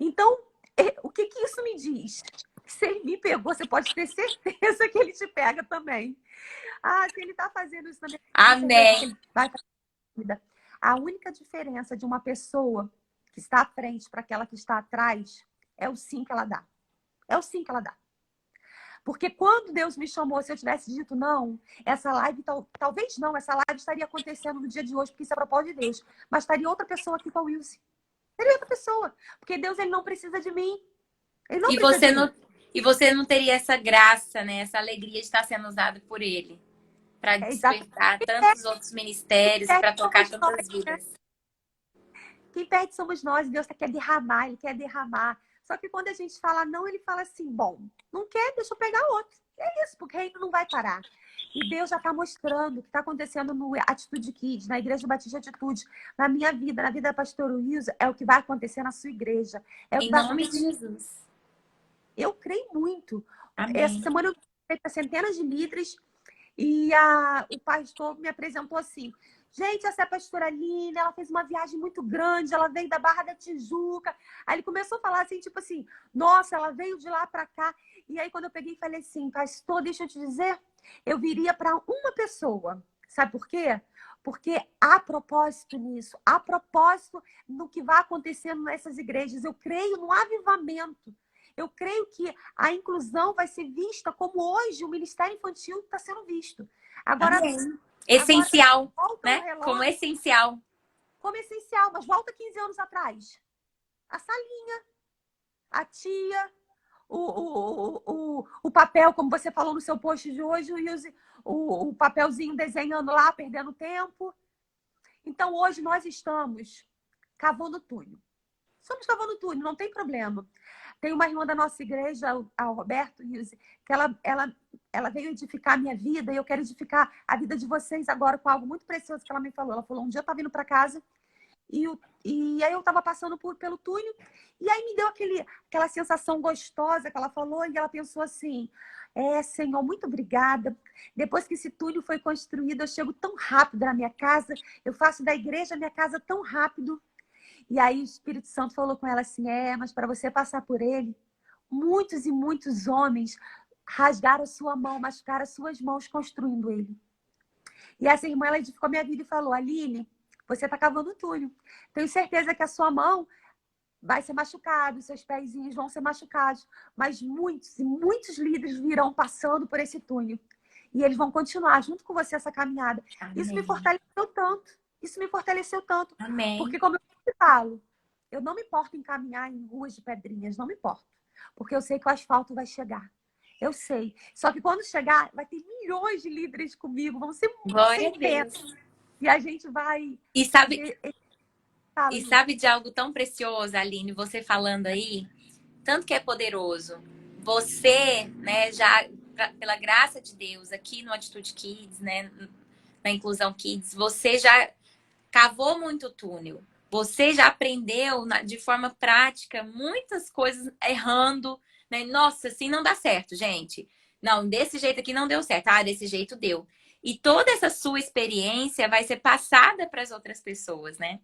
Então, o que isso me diz? Se ele me pegou, você pode ter certeza que ele te pega também. Ah, se ele está fazendo isso na minha vida, Amém. ele vai fazer na vida. A única diferença de uma pessoa que está à frente para aquela que está atrás é o sim que ela dá. É o sim que ela dá. Porque quando Deus me chamou, se eu tivesse dito não, essa live, talvez não, essa live estaria acontecendo no dia de hoje, porque isso é propósito de Deus. Mas estaria outra pessoa aqui com a Wilson. Seria outra pessoa. Porque Deus, ele não precisa de mim. Ele não precisa de mim. E você não teria essa graça, né? Essa alegria de estar sendo usado por ele. Para despertar tantos outros ministérios e para tocar tantas vidas. Quem perde somos nós. Deus quer derramar, ele quer derramar. Só que quando a gente fala não, ele fala assim, bom, não quer, deixa eu pegar outro. É isso, porque o reino não vai parar. E Deus já está mostrando o que está acontecendo no Atitude Kids, na Igreja Batista Atitude, na minha vida, na vida da pastora Wilson, é o que vai acontecer na sua igreja. É o que em vai nome acontecer. de Jesus. Eu creio muito. Amém. Essa semana eu falei para centenas de líderes e o pastor me apresentou assim, gente, essa é a pastora Aline, ela fez uma viagem muito grande, ela veio da Barra da Tijuca. Aí ele começou a falar assim, tipo assim, nossa, ela veio de lá para cá. E aí quando eu peguei e falei assim, pastor, deixa eu te dizer, eu viria para uma pessoa. Sabe por quê? Porque há propósito nisso, há propósito no que vai acontecendo nessas igrejas. Eu creio no avivamento. Eu creio que a inclusão vai ser vista como hoje o Ministério Infantil está sendo visto. Agora, essencial, agora, né? Como essencial. Como essencial, mas volta 15 anos atrás. A salinha, a tia, o papel, como você falou no seu post de hoje, o papelzinho desenhando lá, perdendo tempo. Então, hoje nós estamos cavando túnel. Estamos cavando túnel, não tem problema. Tem uma irmã da nossa igreja, a Roberto, que ela veio edificar a minha vida e eu quero edificar a vida de vocês agora com algo muito precioso que ela me falou. Ela falou, um dia eu estava vindo para casa e aí eu estava passando pelo túnel e aí me deu aquela sensação gostosa que ela falou e ela pensou assim, Senhor, muito obrigada. Depois que esse túnel foi construído, eu chego tão rápido na minha casa, eu faço da igreja a minha casa tão rápido. E aí o Espírito Santo falou com ela assim, mas para você passar por ele, muitos e muitos homens rasgaram sua mão, machucaram suas mãos construindo ele. E essa irmã, ela edificou a minha vida e falou, Aline, você está cavando túnel. Tenho certeza que a sua mão vai ser machucada, seus pezinhos vão ser machucados, mas muitos e muitos líderes virão passando por esse túnel. E eles vão continuar junto com você essa caminhada. Amém. Isso me fortaleceu tanto. Isso me fortaleceu tanto. Amém. Porque como eu sempre falo, eu não me importo em caminhar em ruas de pedrinhas, não me importo. Porque eu sei que o asfalto vai chegar. Eu sei. Só que quando chegar, vai ter milhões de líderes comigo, vão ser Glória a Deus. E a gente vai... E sabe de algo tão precioso, Aline, você falando aí? Tanto que é poderoso. Você, né, já, pela graça de Deus, aqui no Atitude Kids, né, na Inclusão Kids, você já cavou muito túnel. Você já aprendeu de forma prática muitas coisas errando, né? Nossa, assim não dá certo, gente. Não, desse jeito aqui não deu certo. Ah, desse jeito deu. E toda essa sua experiência vai ser passada para as outras pessoas, né?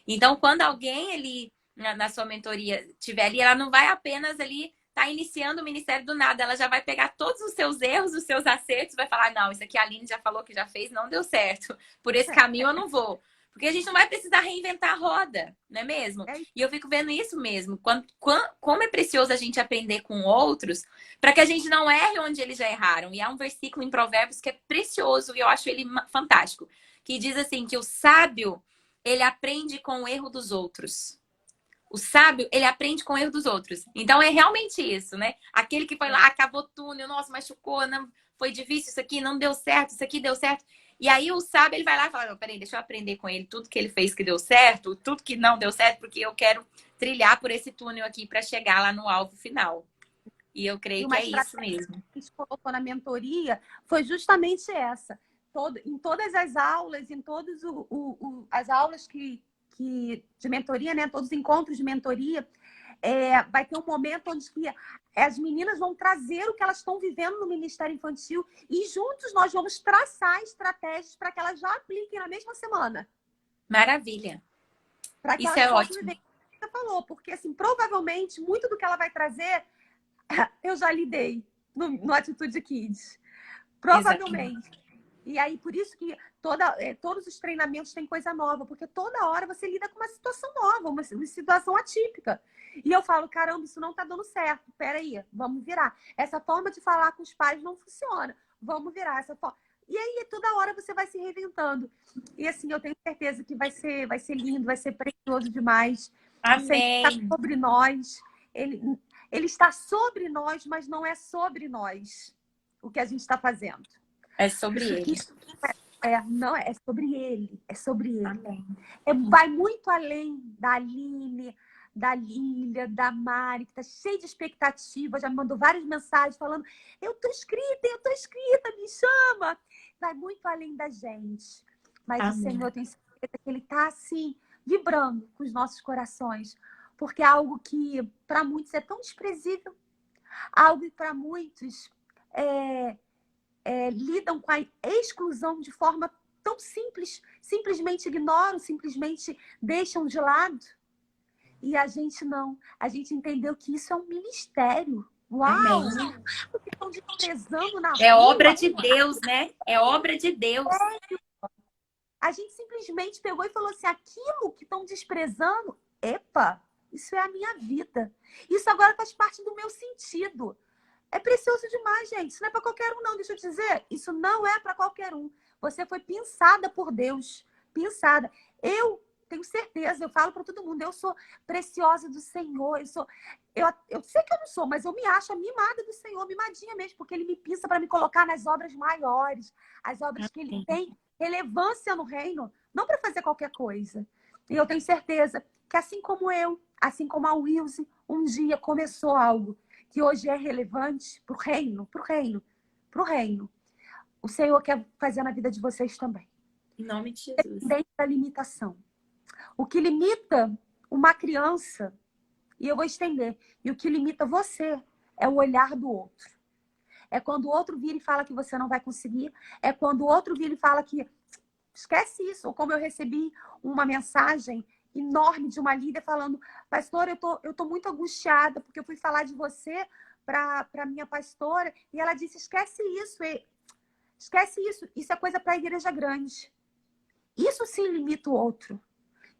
Então, quando alguém ali na sua mentoria estiver ali, ela não vai apenas ali estar iniciando o ministério do nada. Ela já vai pegar todos os seus erros, os seus acertos, vai falar, não, isso aqui a Aline já falou que já fez, não deu certo. Por esse caminho eu não vou. Porque a gente não vai precisar reinventar a roda, não é mesmo? E eu fico vendo isso mesmo. Como é precioso a gente aprender com outros para que a gente não erre onde eles já erraram. E há um versículo em Provérbios que é precioso e eu acho ele fantástico. Que diz assim, que o sábio, ele aprende com o erro dos outros. O sábio, ele aprende com o erro dos outros. Então, é realmente isso, né? Aquele que foi lá, cavou túnel, nossa, machucou, não, foi difícil isso aqui, não deu certo, isso aqui deu certo. E aí o sábio, ele vai lá e fala, não, peraí, deixa eu aprender com ele tudo que ele fez que deu certo, tudo que não deu certo, porque eu quero trilhar por esse túnel aqui para chegar lá no alvo final. E eu creio que é isso mesmo. Que a gente colocou na mentoria foi justamente essa. em todas as aulas, em todas as aulas de mentoria, né? Todos os encontros de mentoria, vai ter um momento onde que as meninas vão trazer o que elas estão vivendo no Ministério Infantil e juntos nós vamos traçar estratégias para que elas já apliquem na mesma semana. Maravilha. Para que Isso elas é possam ótimo. viver o que você falou, porque assim, provavelmente muito do que ela vai trazer eu já lidei no Atitude Kids. Exatamente. Provavelmente. E aí, por isso que todos os treinamentos têm coisa nova, porque toda hora você lida com uma situação nova, uma situação atípica. E eu falo, caramba, isso não tá dando certo. Peraí, vamos virar. Essa forma de falar com os pais não funciona. Vamos virar essa forma. E aí, toda hora você vai se reinventando. E assim, eu tenho certeza que vai ser lindo, vai ser precioso demais. O Senhor está Amém. sobre nós. Ele está sobre nós, mas não é sobre nós o que a gente está fazendo. É sobre ele. Não, é sobre ele. É sobre ele. Amém. Vai muito além da Aline, da Lília, da Mari, que está cheia de expectativa, já me mandou várias mensagens falando, eu tô inscrita, me chama. Vai muito além da gente. Mas Amém. o Senhor, eu tenho certeza que ele está assim, vibrando com os nossos corações. Porque é algo que para muitos é tão desprezível, algo que para muitos lidam com a exclusão de forma tão simples, simplesmente ignoram, simplesmente deixam de lado. E a gente não. A gente entendeu que isso é um ministério. Uau! Amém. O que estão desprezando na É rua. obra de Deus, né? É obra de Deus. A gente simplesmente pegou e falou assim, aquilo que estão desprezando, epa, isso é a minha vida. Isso agora faz parte do meu sentido. É precioso demais, gente. Isso não é para qualquer um, não. Deixa eu te dizer. Isso não é para qualquer um. Você foi pensada por Deus. Pensada. Eu tenho certeza, eu falo para todo mundo, eu sou preciosa do Senhor. Eu sei que eu não sou, mas eu me acho a mimada do Senhor, mimadinha mesmo, porque Ele me pensa para me colocar nas obras maiores, as obras que Ele tem relevância no reino, não para fazer qualquer coisa. E eu tenho certeza que assim como eu, assim como a Wilson, um dia começou algo que hoje é relevante para o reino, o Senhor quer fazer na vida de vocês também. Em nome de Jesus. Independente da limitação. O que limita uma criança, e eu vou estender, e o que limita você é o olhar do outro. É quando o outro vira e fala que você não vai conseguir, é quando o outro vira e fala que esquece isso. Ou como eu recebi uma mensagem enorme de uma líder falando, pastor, eu tô muito angustiada porque eu fui falar de você para minha pastora e ela disse, esquece isso, isso é coisa para a igreja grande. Isso sim limita o outro.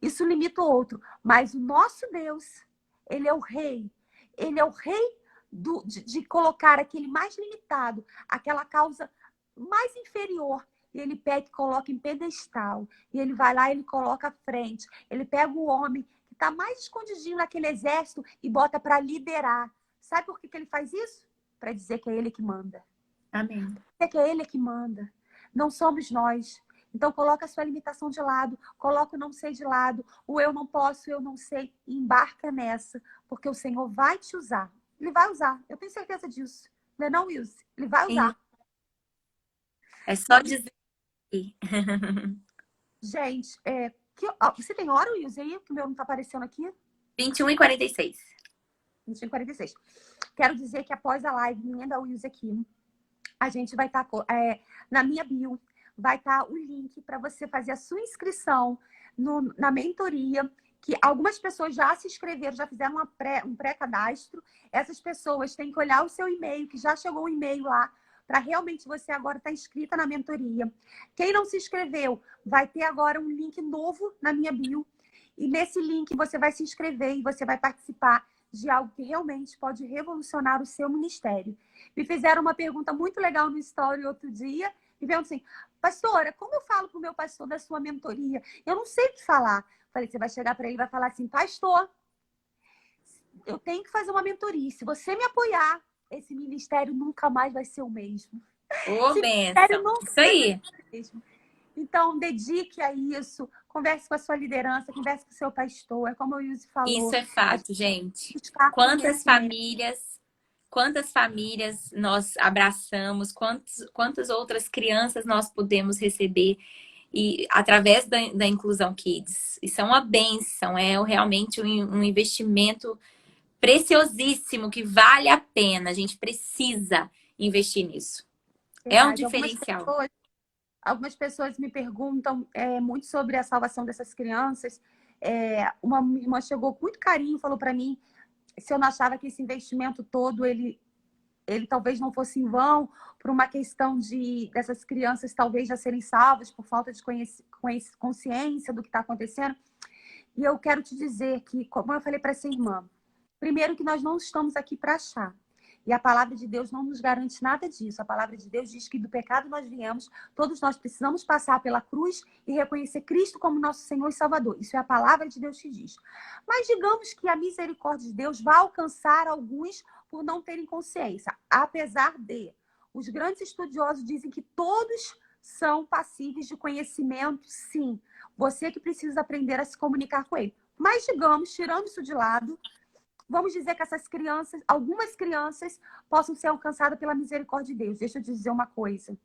Isso limita o outro. Mas o nosso Deus, Ele é o rei. Ele é o rei de colocar aquele mais limitado, aquela causa mais inferior. E Ele pega e coloca em pedestal. E Ele vai lá e Ele coloca à frente. Ele pega o homem que está mais escondidinho naquele exército e bota para liderar. Sabe por que Ele faz isso? Para dizer que é Ele que manda. Amém. Que é Ele que manda. Não somos nós. Então, coloca a sua limitação de lado, coloca o não sei de lado, o eu não posso, eu não sei, e embarca nessa, porque o Senhor vai te usar. Ele vai usar, eu tenho certeza disso. Não é não, Wilson? Ele vai usar. É só dizer. Gente, você tem hora, Wilson, aí? Que o meu não está aparecendo aqui? 21h46. 21h46. Quero dizer que após a live, minha da Wilson aqui, a gente vai estar na minha bio, vai estar o link para você fazer a sua inscrição na mentoria, que algumas pessoas já se inscreveram, já fizeram um pré-cadastro. Essas pessoas têm que olhar o seu e-mail, que já chegou o e-mail lá, para realmente você agora estar inscrita na mentoria. Quem não se inscreveu, vai ter agora um link novo na minha bio. E nesse link você vai se inscrever e você vai participar de algo que realmente pode revolucionar o seu ministério. Me fizeram uma pergunta muito legal no story outro dia, e perguntam assim, pastora, como eu falo para o meu pastor da sua mentoria? Eu não sei o que falar. Falei, você vai chegar para ele e vai falar assim, pastor, eu tenho que fazer uma mentoria. Se você me apoiar, esse ministério nunca mais vai ser o mesmo. Ô, bênção. Isso aí. Então, dedique a isso. Converse com a sua liderança, converse com o seu pastor. É como o Yuzi falou. Isso é fato, gente. Buscar Quantas conhecimento. famílias quantas famílias nós abraçamos, quantas outras crianças nós podemos receber e através da Inclusão Kids. Isso é uma bênção, é realmente um investimento preciosíssimo que vale a pena. A gente precisa investir nisso. É um Verdade. diferencial. Algumas pessoas me perguntam muito sobre a salvação dessas crianças. Uma irmã chegou com muito carinho e falou para mim se eu não achava que esse investimento todo, ele talvez não fosse em vão, por uma questão dessas crianças talvez já serem salvas por falta de consciência do que está acontecendo. E eu quero te dizer que, como eu falei para essa irmã, primeiro que nós não estamos aqui para achar. E a palavra de Deus não nos garante nada disso. A palavra de Deus diz que do pecado nós viemos, todos nós precisamos passar pela cruz e reconhecer Cristo como nosso Senhor e Salvador. Isso é a palavra de Deus que diz. Mas digamos que a misericórdia de Deus vai alcançar alguns por não terem consciência. Apesar de, os grandes estudiosos dizem que todos são passíveis de conhecimento, sim. Você que precisa aprender a se comunicar com ele. Mas digamos, tirando isso de lado, vamos dizer que essas crianças, algumas crianças, possam ser alcançadas pela misericórdia de Deus. Deixa eu te dizer uma coisa.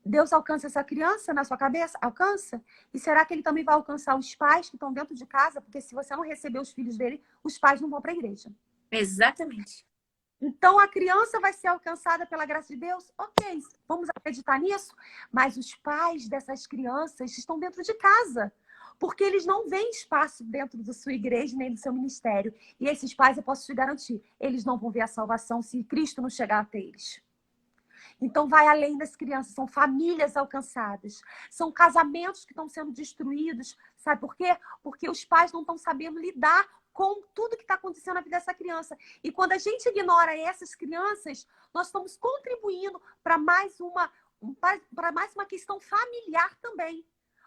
Deus alcança essa criança na sua cabeça? Alcança? E será que ele também vai alcançar os pais que estão dentro de casa? Porque se você não receber os filhos dele, os pais não vão para a igreja. Exatamente. Então, a criança vai ser alcançada pela graça de Deus? Ok, vamos acreditar nisso? Mas os pais dessas crianças estão dentro de casa. Porque eles não veem espaço dentro da sua igreja nem do seu ministério. E esses pais, eu posso te garantir, eles não vão ver a salvação se Cristo não chegar até eles. Então, vai além das crianças, são famílias alcançadas, são casamentos que estão sendo destruídos. Sabe por quê? Porque os pais não estão sabendo lidar com tudo que está acontecendo na vida dessa criança. E quando a gente ignora essas crianças, nós estamos contribuindo para mais uma questão familiar também.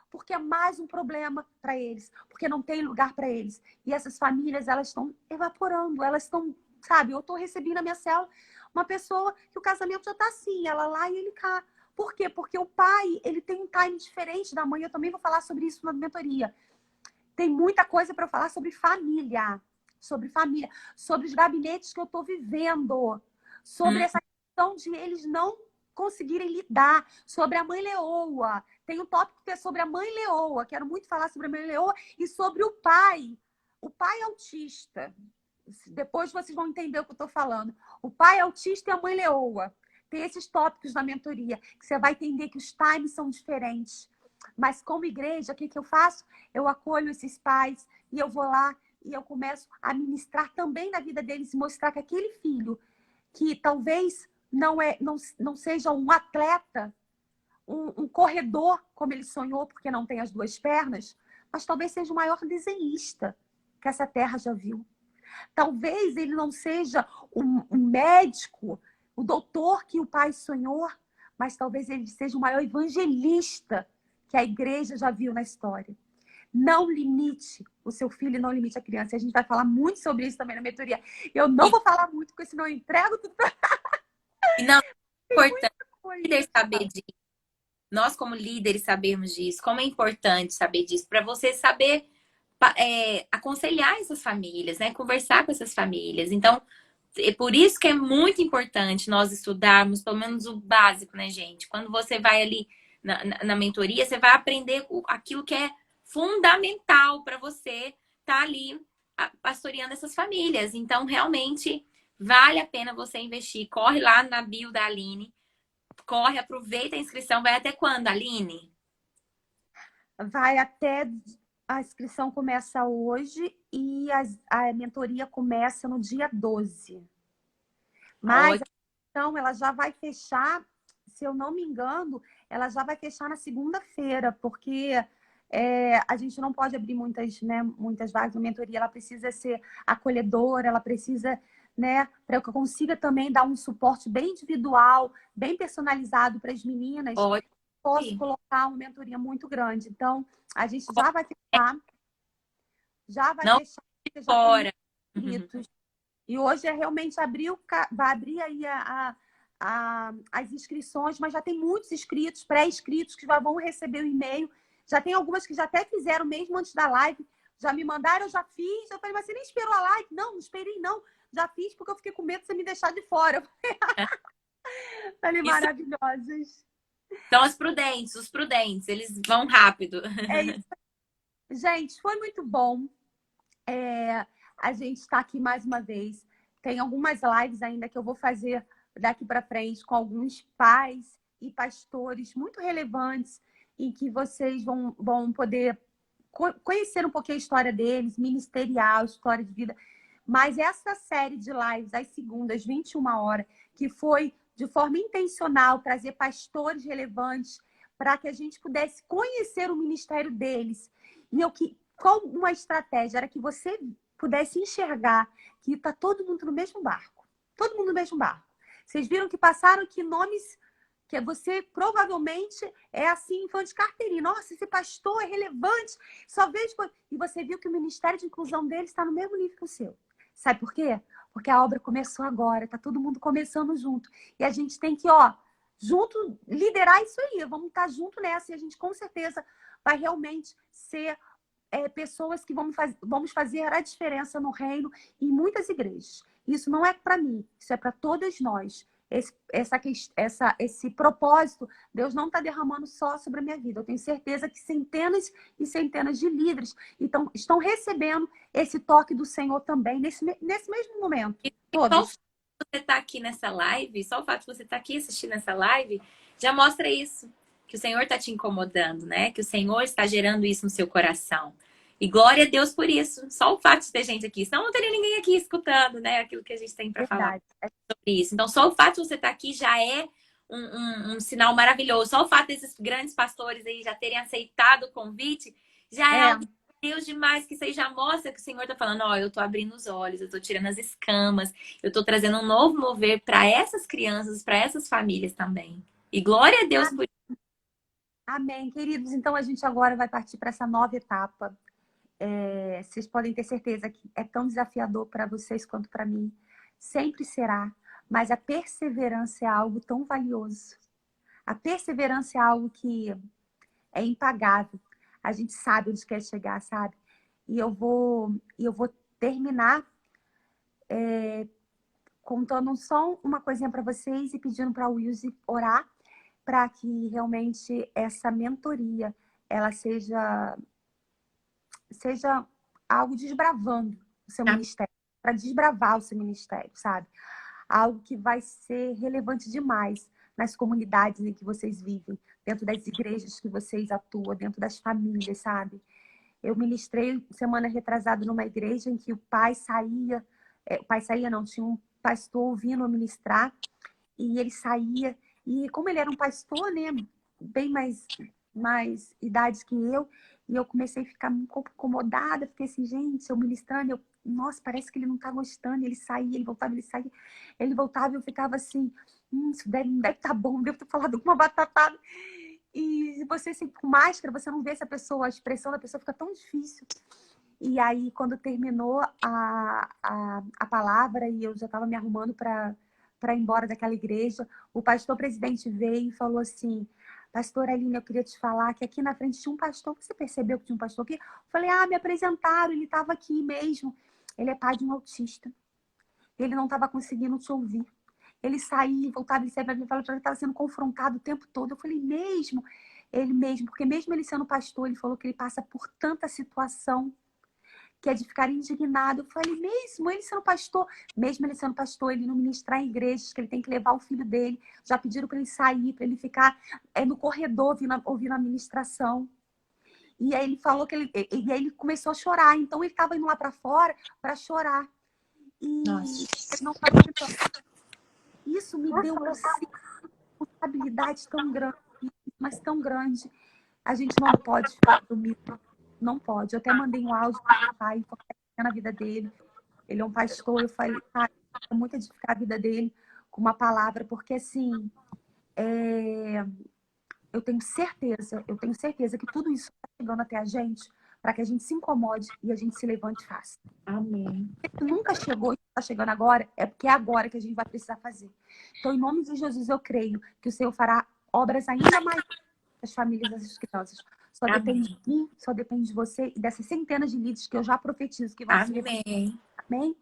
Porque é mais um problema para eles, porque não tem lugar para eles. E essas famílias, elas estão evaporando, elas estão, sabe, eu estou recebendo na minha célula uma pessoa que o casamento já está assim, ela lá e ele cá. Por quê? Porque o pai, ele tem um time diferente da mãe, eu também vou falar sobre isso na mentoria. Tem muita coisa para eu falar sobre família, sobre os gabinetes que eu estou vivendo, sobre essa questão de eles não conseguirem lidar, sobre a mãe leoa. Tem um tópico que é sobre a mãe leoa. Quero muito falar sobre a mãe leoa e sobre o pai. O pai autista. Depois vocês vão entender o que eu estou falando. O pai autista e a mãe leoa. Tem esses tópicos na mentoria, que você vai entender que os times são diferentes. Mas como igreja, o que eu faço? Eu acolho esses pais e eu vou lá e eu começo a ministrar também na vida deles, mostrar que aquele filho que talvez não seja um atleta, um corredor, como ele sonhou, porque não tem as duas pernas, mas talvez seja o maior desenhista que essa terra já viu. Talvez ele não seja um médico, o doutor que o pai sonhou, mas talvez ele seja o maior evangelista que a igreja já viu na história. Não limite o seu filho, não limite a criança. E a gente vai falar muito sobre isso também na mentoria. Eu não vou falar muito, porque senão eu entrego tudo para... E não, é importante líder saber disso. Nós, como líderes, sabermos disso. Como é importante saber disso. Para você saber aconselhar essas famílias, né? Conversar com essas famílias. Então, é por isso que é muito importante nós estudarmos, pelo menos o básico, né, gente? Quando você vai ali na mentoria, você vai aprender aquilo que é fundamental para você estar ali pastoreando essas famílias. Então, realmente, vale a pena você investir. Corre lá na bio da Aline. Corre, aproveita a inscrição. Vai até quando, Aline? Vai até... A inscrição começa hoje e a mentoria começa no dia 12. Mas a inscrição, ela já vai fechar, se eu não me engano, ela já vai fechar na segunda-feira, porque a gente não pode abrir muitas vagas. A mentoria, ela precisa ser acolhedora, ela precisa, né, para que eu consiga também dar um suporte bem individual, bem personalizado para as meninas. Posso colocar uma mentoria muito grande. Então, a gente já vai fechar. Já vai fechar. Fora. E hoje realmente vai abrir aí as inscrições, mas já tem muitos inscritos, pré-inscritos, que já vão receber o e-mail. Já tem algumas que já até fizeram mesmo antes da live. Já me mandaram, eu já fiz. Eu falei, mas você nem esperou a live? Não, não esperei, não. já fiz porque eu fiquei com medo de você me deixar de fora. Falei, Isso maravilhosas. são os prudentes, eles vão rápido. É isso. Gente, foi muito bom. A gente está aqui mais uma vez. Tem algumas lives ainda que eu vou fazer daqui para frente com alguns pais e pastores muito relevantes em que vocês vão poder conhecer um pouquinho a história deles, ministerial, história de vida. Mas essa série de lives, às segundas, 21 horas, que foi de forma intencional trazer pastores relevantes para que a gente pudesse conhecer o ministério deles. E qual uma estratégia? Era que você pudesse enxergar que está todo mundo no mesmo barco. Todo mundo no mesmo barco. Vocês viram que passaram aqui nomes que você provavelmente é assim, fã de carteirinha. Nossa, esse pastor é relevante. Só vejo... E você viu que o ministério de inclusão dele está no mesmo nível que o seu. Sabe por quê? Porque a obra começou agora. Está todo mundo começando junto. E a gente tem que, junto, liderar isso aí. Vamos estar junto nessa. E a gente, com certeza, vai realmente ser... pessoas que vamos fazer a diferença no reino em muitas igrejas. Isso não é para mim, isso é para todas nós. Esse propósito, Deus não está derramando só sobre a minha vida. Eu tenho certeza que centenas e centenas de líderes estão recebendo esse toque do Senhor também, nesse mesmo momento. Todos. Você está aqui nessa live, só o fato de você estar aqui assistindo essa live, já mostra isso. Que o Senhor está te incomodando, né? Que o Senhor está gerando isso no seu coração. E glória a Deus por isso. Só o fato de ter gente aqui. Senão não teria ninguém aqui escutando, né? Aquilo que a gente tem para falar sobre isso. Então, só o fato de você estar aqui já é um sinal maravilhoso. Só o fato desses grandes pastores aí já terem aceitado o convite, já é algo de Deus demais, que isso aí já mostra que o Senhor está falando, eu estou abrindo os olhos, eu estou tirando as escamas, eu estou trazendo um novo mover para essas crianças, para essas famílias também. E glória a Deus por isso. Amém, queridos. Então, a gente agora vai partir para essa nova etapa. Vocês podem ter certeza que é tão desafiador para vocês quanto para mim. Sempre será. Mas a perseverança é algo tão valioso. A perseverança é algo que é impagável. A gente sabe onde quer chegar, sabe? E eu vou terminar contando só uma coisinha para vocês e pedindo para a Wilson orar para que realmente essa mentoria ela seja algo desbravando o seu ministério, para desbravar o seu ministério, sabe? Algo que vai ser relevante demais nas comunidades em que vocês vivem, dentro das igrejas que vocês atuam, dentro das famílias, sabe? Eu ministrei semana retrasada numa igreja em que o pai saía não, tinha um pastor ouvindo eu ministrar, e ele saía, e como ele era um pastor, né, bem mais idade que eu, e eu comecei a ficar um pouco incomodada, fiquei assim, gente, eu ministrando, nossa, parece que ele não tá gostando, ele saía, ele voltava, e eu ficava assim, isso não deve estar bom, devo ter falado alguma batatada. E você sempre com máscara, você não vê essa pessoa, a expressão da pessoa fica tão difícil. E aí, quando terminou a palavra e eu já estava me arrumando para ir embora daquela igreja, o pastor presidente veio e falou assim, pastora Aline, eu queria te falar que aqui na frente tinha um pastor. Você percebeu que tinha um pastor aqui? Eu falei, me apresentaram, ele estava aqui mesmo. Ele é pai de um autista. Ele não estava conseguindo te ouvir. Ele saía, voltava, ele saía, falava que estava sendo confrontado o tempo todo. Eu falei, mesmo? Ele mesmo, porque mesmo ele sendo pastor, ele falou que ele passa por tanta situação que é de ficar indignado. Eu falei, mesmo ele sendo pastor, ele não ministrar em igrejas, que ele tem que levar o filho dele. Já pediram para ele sair, para ele ficar no corredor ouvindo a ministração. E aí ele falou que e aí ele começou a chorar. Então ele estava indo lá para fora para chorar. E ele não estava aguentando. Isso me deu uma responsabilidade tão grande, mas tão grande. A gente não pode ficar dormindo. Não pode. Eu até mandei um áudio para o pai, na vida dele. Ele é um pastor. Eu falei, pai, é muito edificar a vida dele com uma palavra, porque assim, eu tenho certeza que tudo isso está chegando até a gente para que a gente se incomode e a gente se levante e faça. Amém. Se nunca chegou e está chegando agora, é porque é agora que a gente vai precisar fazer. Então, em nome de Jesus, eu creio que o Senhor fará obras ainda mais das famílias dessas crianças. Só depende de mim, só depende de você e dessas centenas de líderes que eu já profetizo que vai se levantar. Amém. Amém?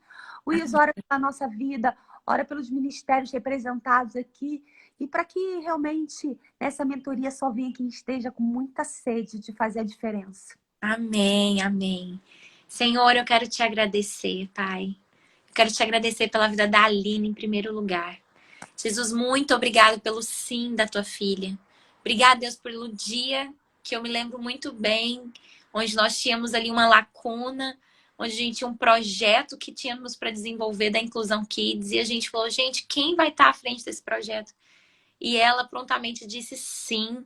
Wilson, ora pela nossa vida, ora pelos ministérios representados aqui. E para que realmente nessa mentoria só venha quem esteja com muita sede de fazer a diferença. Amém, amém. Senhor, eu quero te agradecer, Pai. Eu quero te agradecer pela vida da Aline em primeiro lugar. Jesus, muito obrigado pelo sim da tua filha. Obrigada, Deus, pelo dia que eu me lembro muito bem, onde nós tínhamos ali uma lacuna, onde a gente tinha um projeto que tínhamos para desenvolver da Inclusão Kids, e a gente falou, gente, quem vai estar à frente desse projeto? E ela prontamente disse sim,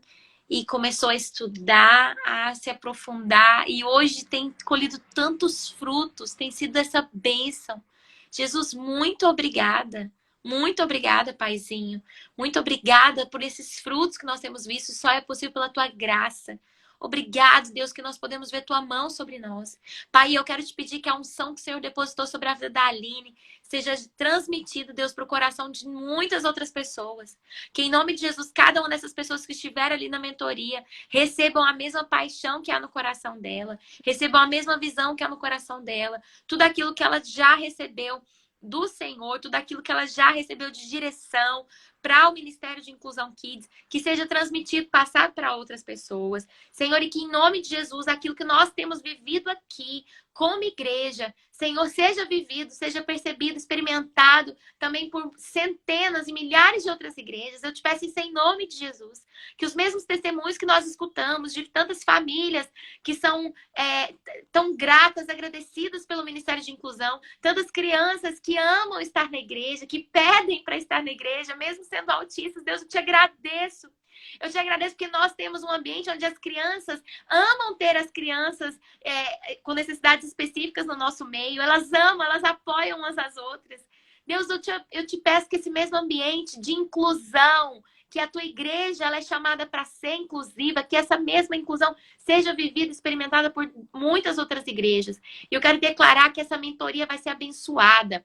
e começou a estudar, a se aprofundar, e hoje tem colhido tantos frutos, tem sido essa bênção. Jesus, muito obrigada. Muito obrigada, Paizinho. Muito obrigada por esses frutos que nós temos visto. Só é possível pela tua graça. Obrigado, Deus, que nós podemos ver tua mão sobre nós. Pai, eu quero te pedir que a unção que o Senhor depositou sobre a vida da Aline seja transmitida, Deus, para o coração de muitas outras pessoas. Que em nome de Jesus, cada uma dessas pessoas que estiver ali na mentoria recebam a mesma paixão que há no coração dela, recebam a mesma visão que há no coração dela, tudo aquilo que ela já recebeu do Senhor, tudo aquilo que ela já recebeu de direção para o Ministério de Inclusão Kids, que seja transmitido, passado para outras pessoas. Senhor, e que em nome de Jesus, aquilo que nós temos vivido aqui, como igreja, Senhor, seja vivido, seja percebido, experimentado também por centenas e milhares de outras igrejas. Eu te peço isso em nome de Jesus. Que os mesmos testemunhos que nós escutamos de tantas famílias que são tão gratas, agradecidas pelo Ministério de Inclusão, tantas crianças que amam estar na igreja, que pedem para estar na igreja, mesmo sendo autistas. Deus, eu te agradeço. Eu te agradeço porque nós temos um ambiente onde as crianças amam ter as crianças com necessidades específicas no nosso meio. Elas amam, elas apoiam umas às outras. Deus, eu te peço que esse mesmo ambiente de inclusão, que a tua igreja ela é chamada para ser inclusiva, que essa mesma inclusão seja vivida e experimentada por muitas outras igrejas. E eu quero declarar que essa mentoria vai ser abençoada.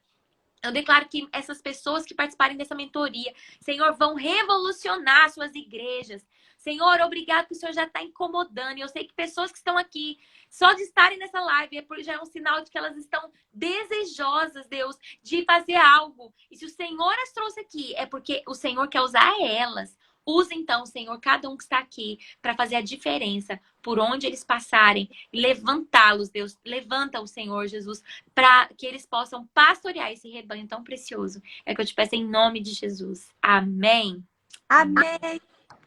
Eu declaro que essas pessoas que participarem dessa mentoria, Senhor, vão revolucionar suas igrejas. Senhor, obrigado que o Senhor já está incomodando. E eu sei que pessoas que estão aqui, só de estarem nessa live, já é um sinal de que elas estão desejosas, Deus, de fazer algo. E se o Senhor as trouxe aqui, é porque o Senhor quer usar elas. Usa então, Senhor, cada um que está aqui para fazer a diferença por onde eles passarem e levantá-los, Deus. Levanta o Senhor, Jesus, para que eles possam pastorear esse rebanho tão precioso. É que eu te peço em nome de Jesus. Amém. Amém.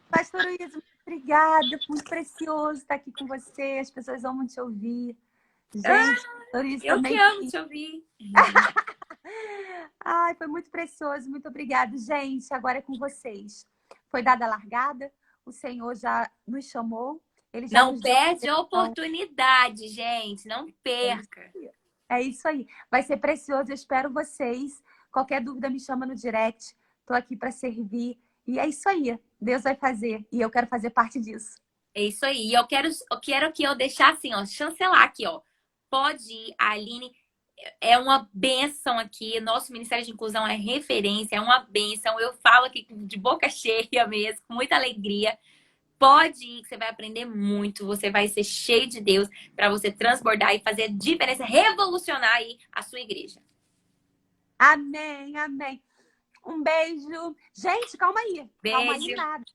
Pastor Luiz, muito obrigada. Muito precioso estar aqui com você. As pessoas amam te ouvir. Gente, Pastor Luiz Eu também. que amo te ouvir. Ai, foi muito precioso. Muito obrigada. Gente, agora é com vocês. Foi dada a largada. O Senhor já nos chamou. Ele já Não nos deu perde a oportunidade, gente. Não perca. É isso aí. Vai ser precioso. Eu espero vocês. Qualquer dúvida me chama no direct. Estou aqui para servir. E é isso aí. Deus vai fazer. E eu quero fazer parte disso. É isso aí. E eu quero que eu deixar assim, ó, chancelar aqui, ó. Pode ir, a Aline é uma bênção aqui. Nosso Ministério de Inclusão é referência, é uma bênção. Eu falo aqui de boca cheia mesmo, com muita alegria. Pode ir, que você vai aprender muito. Você vai ser cheio de Deus para você transbordar e fazer diferença, revolucionar aí a sua igreja. Amém, amém. Um beijo. Gente, calma aí. Beijo. Calma aí, nada.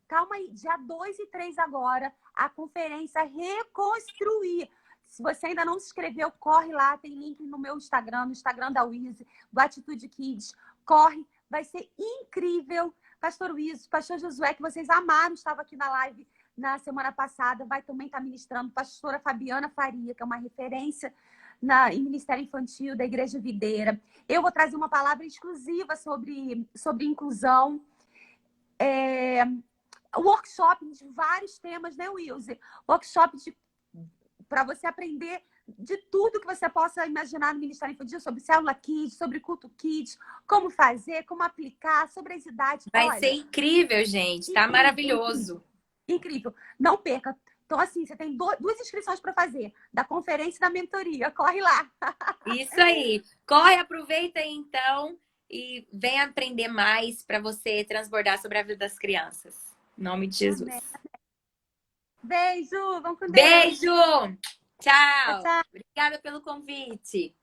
Calma aí. Dia 2 e 3 agora, a conferência Reconstruir. Se você ainda não se inscreveu, corre lá. Tem link no meu Instagram, no Instagram da Wiz, do Atitude Kids. Corre. Vai ser incrível. Pastor Wiz, Pastor Josué, que vocês amaram, estava aqui na live na semana passada. Vai também estar ministrando. Pastora Fabiana Faria, que é uma referência em Ministério Infantil da Igreja Videira. Eu vou trazer uma palavra exclusiva sobre inclusão. Workshop de vários temas, né, Wilson? Workshop para você aprender de tudo que você possa imaginar no Ministério Infantil, sobre célula kids, sobre culto kids, como fazer, como aplicar, sobre as idades. Vai ser incrível, gente. Tá maravilhoso. Incrível. Não perca. Então, assim, você tem duas inscrições para fazer, da conferência e da mentoria. Corre lá. Isso aí. Corre, aproveita aí, então, e vem aprender mais para você transbordar sobre a vida das crianças. Em nome de Jesus. Amém. Beijo. Vamos com Deus. Beijo. Tchau. Tchau. Obrigada pelo convite.